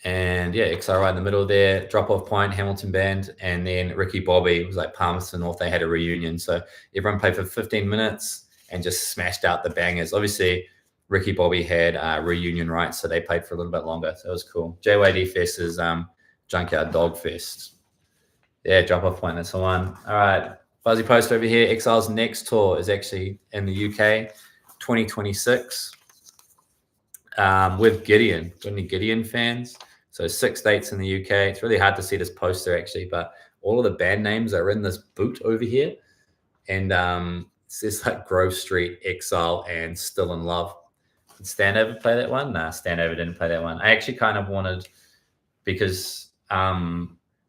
and yeah, Exile right in the middle there. Drop Off Point, Hamilton band, and then Ricky Bobby was like Palmerston North. They had a reunion, so everyone played for 15 minutes and just smashed out the bangers. Obviously, Ricky Bobby had reunion rights, so they played for a little bit longer. So it was cool. JYD Fest is Junkyard Dog Fest. Yeah, Drop Off Point, that's the one. All right. Fuzzy Post over here. Exile's next tour is actually in the UK, 2026, with Gideon. Got any Gideon fans? So 6 dates in the UK. It's really hard to see this poster actually, but all of the band names are in this boot over here. And it says like Grove Street, Exile, and Still in Love. Did Standover play that one? Nah, Standover didn't play that one. I actually kind of wanted, because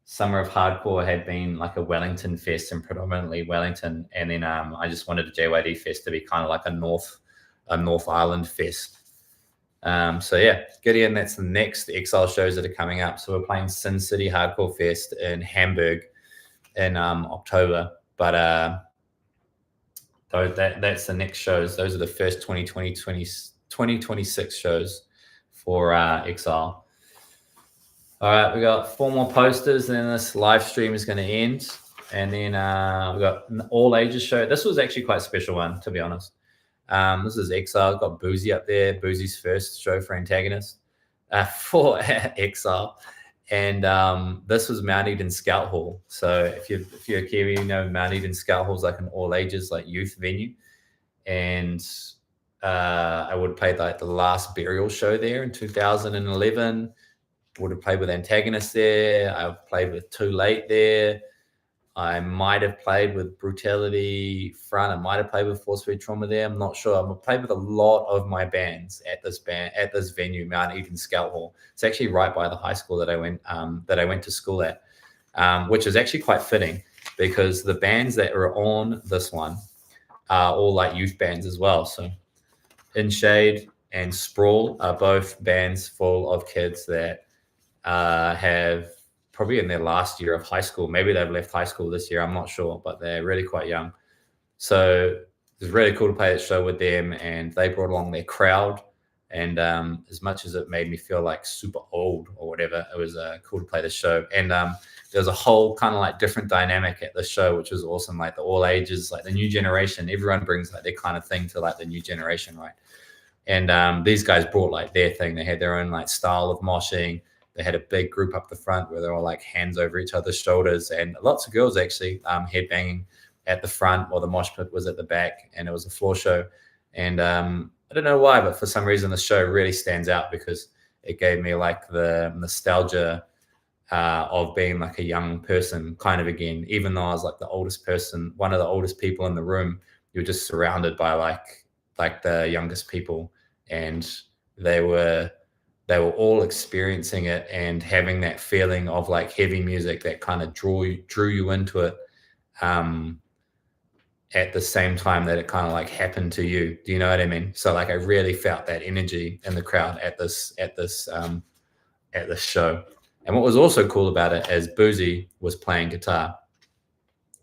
Summer of Hardcore had been like a Wellington fest and predominantly Wellington. And then I just wanted a JYD fest to be kind of like a North Island fest. So yeah, Gideon, that's the next Exile shows that are coming up. So we're playing Sin City Hardcore Fest in Hamburg in October. But that's the next shows. Those are the first 2026 shows for Exile. All right, we got 4 more posters, and then this live stream is going to end. And then we got an all ages show. This was actually quite a special one, to be honest. This is Exile. Got Boozy up there. Boozy's first show for Antagonist for Exile. And this was Mount Eden Scout Hall. So if you're a Kiwi, you know Mount Eden Scout Hall is like an all ages like youth venue. And I would have played like the last Burial show there in 2011. Would have played with Antagonist there. I've played with Too Late there. I might have played with Brutality Front. I might have played with Force Feed Trauma there. I'm not sure. I've played with a lot of my bands at this venue, Mount Eden Scout Hall. It's actually right by the high school that I went to school at, which is actually quite fitting because the bands that are on this one are all like youth bands as well. So In Shade and Sprawl are both bands full of kids that have probably in their last year of high school. Maybe they've left high school this year. I'm not sure, but they're really quite young. So it was really cool to play that show with them, and they brought along their crowd. And as much as it made me feel like super old or whatever, it was cool to play the show. And there was a whole kind of like different dynamic at the show, which was awesome. Like the all ages, like the new generation, everyone brings like their kind of thing to like the new generation, right? And these guys brought like their thing. They had their own like style of moshing. They had a big group up the front where they were like hands over each other's shoulders, and lots of girls actually headbanging at the front while the mosh pit was at the back, and it was a floor show. And I don't know why, but for some reason the show really stands out because it gave me like the nostalgia of being like a young person kind of again, even though I was like the oldest person, one of the oldest people in the room. You're just surrounded by like the youngest people, and they were all experiencing it and having that feeling of like heavy music that kind of drew you into it at the same time that it kind of like happened to you. Do you know what I mean? So like I really felt that energy in the crowd at this show. And what was also cool about it, as Boozy was playing guitar,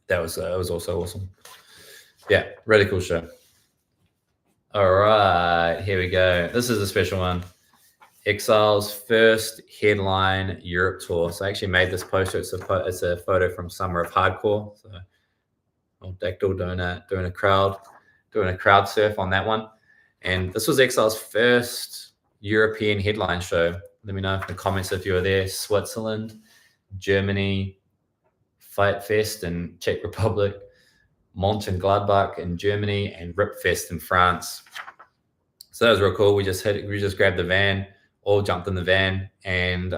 it was also awesome. Yeah, really cool show. All right, here we go. This is a special one. Exile's first headline Europe tour. So I actually made this poster. It's a photo from Summer of Hardcore. So old Dactyl doing a crowd surf on that one. And this was Exile's first European headline show. Let me know in the comments if you were there. Switzerland, Germany, Fight Fest in Czech Republic, Mönchengladbach in Germany, and Ripfest in France. So that was real cool. We just grabbed the van, all jumped in the van, and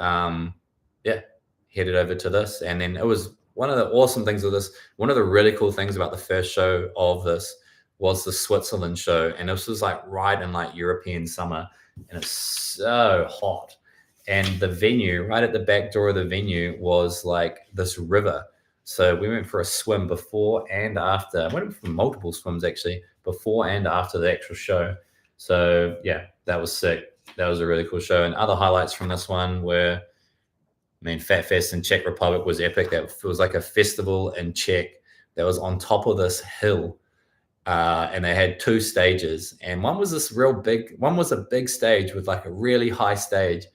headed over to this. And then it was one of the awesome things of this. One of the really cool things about the first show of this was the Switzerland show, and this was like right in like European summer, and it's so hot. And the venue, right at the back door of the venue, was like this river. So we went for a swim before and after. I went for multiple swims actually, before and after the actual show. So yeah, that was sick. That was a really cool show. And other highlights from this one were, Fat Fest in Czech Republic was epic. That was like a festival in Czech that was on top of this hill. And they had two stages. And one was a big stage with like a really high stage.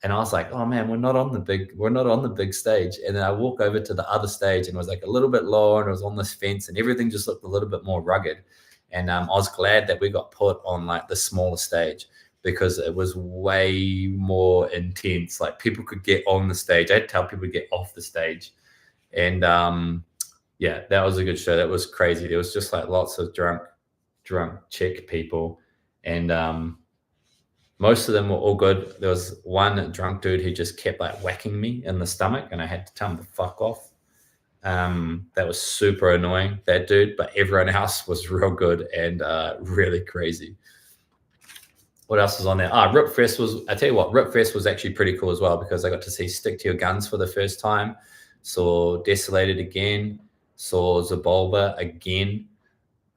And I was like, oh man, we're not on the big stage. And then I walk over to the other stage, and it was like a little bit lower, and it was on this fence, and everything just looked a little bit more rugged. And I was glad that we got put on like the smaller stage, because it was way more intense. Like people could get on the stage. I'd tell people to get off the stage. And that was a good show. That was crazy. There was just like lots of drunk Czech people. And most of them were all good. There was one drunk dude who just kept like whacking me in the stomach, and I had to tell him to fuck off. That was super annoying, that dude, but everyone else was real good and really crazy. What else was on there? Ripfest was actually pretty cool as well, because I got to see Stick to Your Guns for the first time, saw Desolated again, saw Zabulba again.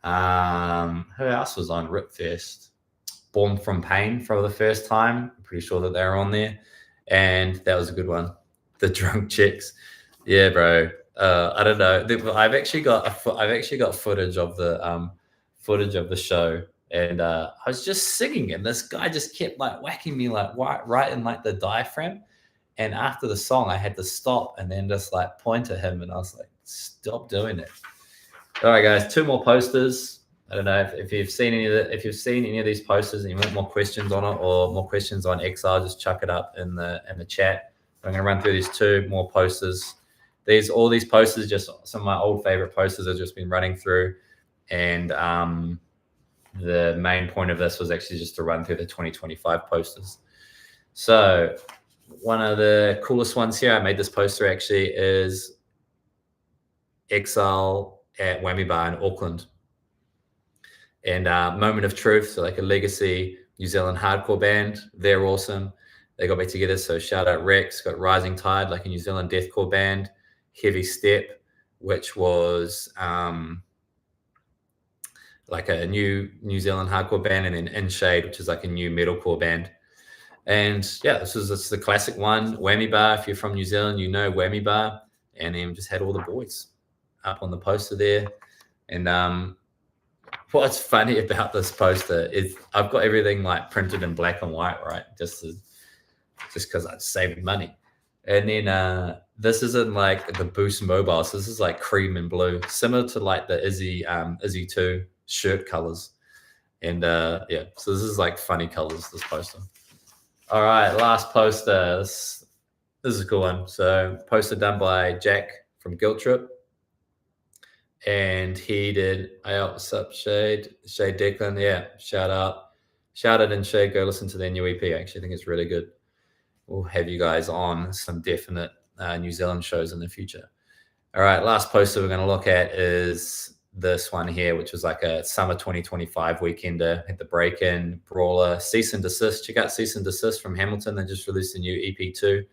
Who else was on Ripfest? Born from Pain for the first time. I'm pretty sure that they were on there, and that was a good one. The drunk chicks, yeah, bro. I don't know. I've actually got footage of the show, and I was just singing, and this guy just kept like whacking me like right in like the diaphragm. And after the song, I had to stop and then just like point at him, and I was like, "Stop doing it!" All right, guys, two more posters. I don't know if you've seen any of these posters and you want more questions on it or more questions on Exile, just chuck it up in the chat. I'm going to run through these 2 more posters. All these posters, just some of my old favorite posters I've just been running through, and the main point of this was actually just to run through the 2025 posters. So one of the coolest ones here, I made this poster actually, is Exile at Whammy Bar in Auckland. And Moment of Truth, so like a legacy New Zealand hardcore band. They're awesome. They got back together, so shout out Rex. Got Rising Tide, like a New Zealand deathcore band. Heavy Step, which was like a New Zealand hardcore band, and then In Shade, which is like a new metalcore band. And yeah, this is the classic one. Whammy Bar, if you're from New Zealand, you know Whammy Bar. And then just had all the boys up on the poster there. And what's funny about this poster is I've got everything like printed in black and white, right? Just because I'm saving money. And then this isn't like the Boost Mobile. So this is like cream and blue, similar to like the Izzy 2 shirt colors. And yeah, so this is like funny colors, this poster. All right, last poster. This is a cool one. So poster done by Jack from Guilt Trip. And he did, what's up, Shade Declan? Yeah, shout out and Shade, go listen to their new EP. I actually think it's really good. We'll have you guys on some definite New Zealand shows in the future. All right, last poster we're going to look at is this one here, which was like a summer 2025 weekender at the Break-In, Brawler, Cease and Desist. Check out Cease and Desist from Hamilton. They just released a new EP too.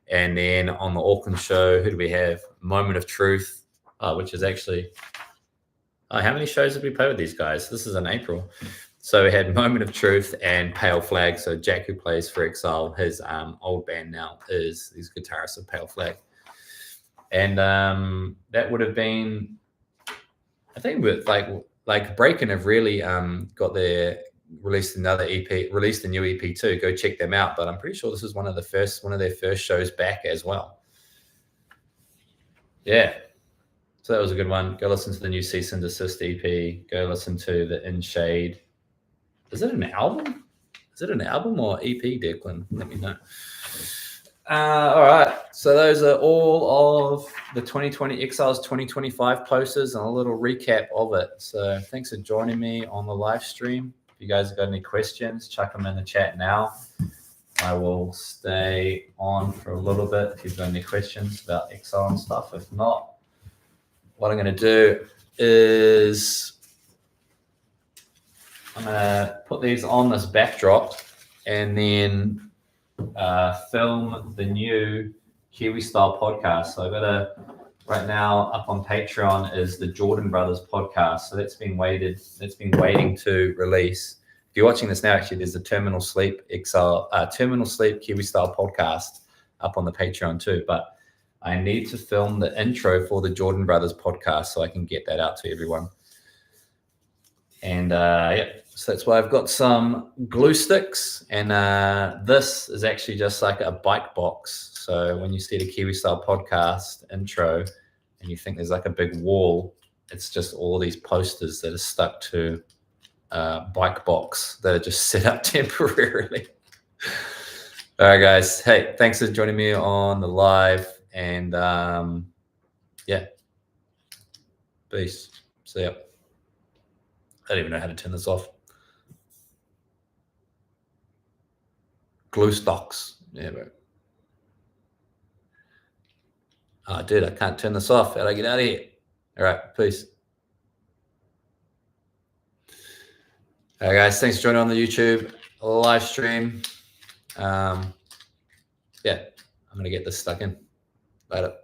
And then on the Auckland show, who do we have? Moment of Truth. Which is actually, how many shows did we play with these guys? This is in April. So we had Moment of Truth and Pale Flag. So Jack, who plays for Exile, his old band now, he's guitarist of Pale Flag. And that would have been, I think, with like Break-In have really released a new EP too. Go check them out. But I'm pretty sure this is one of their first shows back as well. Yeah. So that was a good one. Go listen to the new Cease and Desist EP. Go listen to the In Shade. Is it an album? Is it an album or EP, Declan? Let me know. All right. So those are all of the 2020 Exiles 2025 posters and a little recap of it. So thanks for joining me on the live stream. If you guys have got any questions, chuck them in the chat now. I will stay on for a little bit if you've got any questions about Exile and stuff. If not, what I'm going to do is I'm going to put these on this backdrop and then film the new Kiwi Style podcast. So right now up on Patreon is the Jordan Brothers podcast. So that's been waiting to release. If you're watching this now, actually, there's the Terminal Sleep Kiwi Style podcast up on the Patreon too. But I need to film the intro for the Jordan Brothers podcast so I can get that out to everyone. And yeah, so that's why I've got some glue sticks. And this is actually just like a bike box. So when you see the Kiwi Style podcast intro and you think there's like a big wall, it's just all these posters that are stuck to a bike box that are just set up temporarily. All right, guys. Hey, thanks for joining me on the live. And yeah, peace. See ya. I don't even know how to turn this off. Glue stocks. Yeah, bro. Oh, dude, I can't turn this off. How do I get out of here? All right, peace. All right, guys. Thanks for joining on the YouTube live stream. Yeah, I'm going to get this stuck in. Later.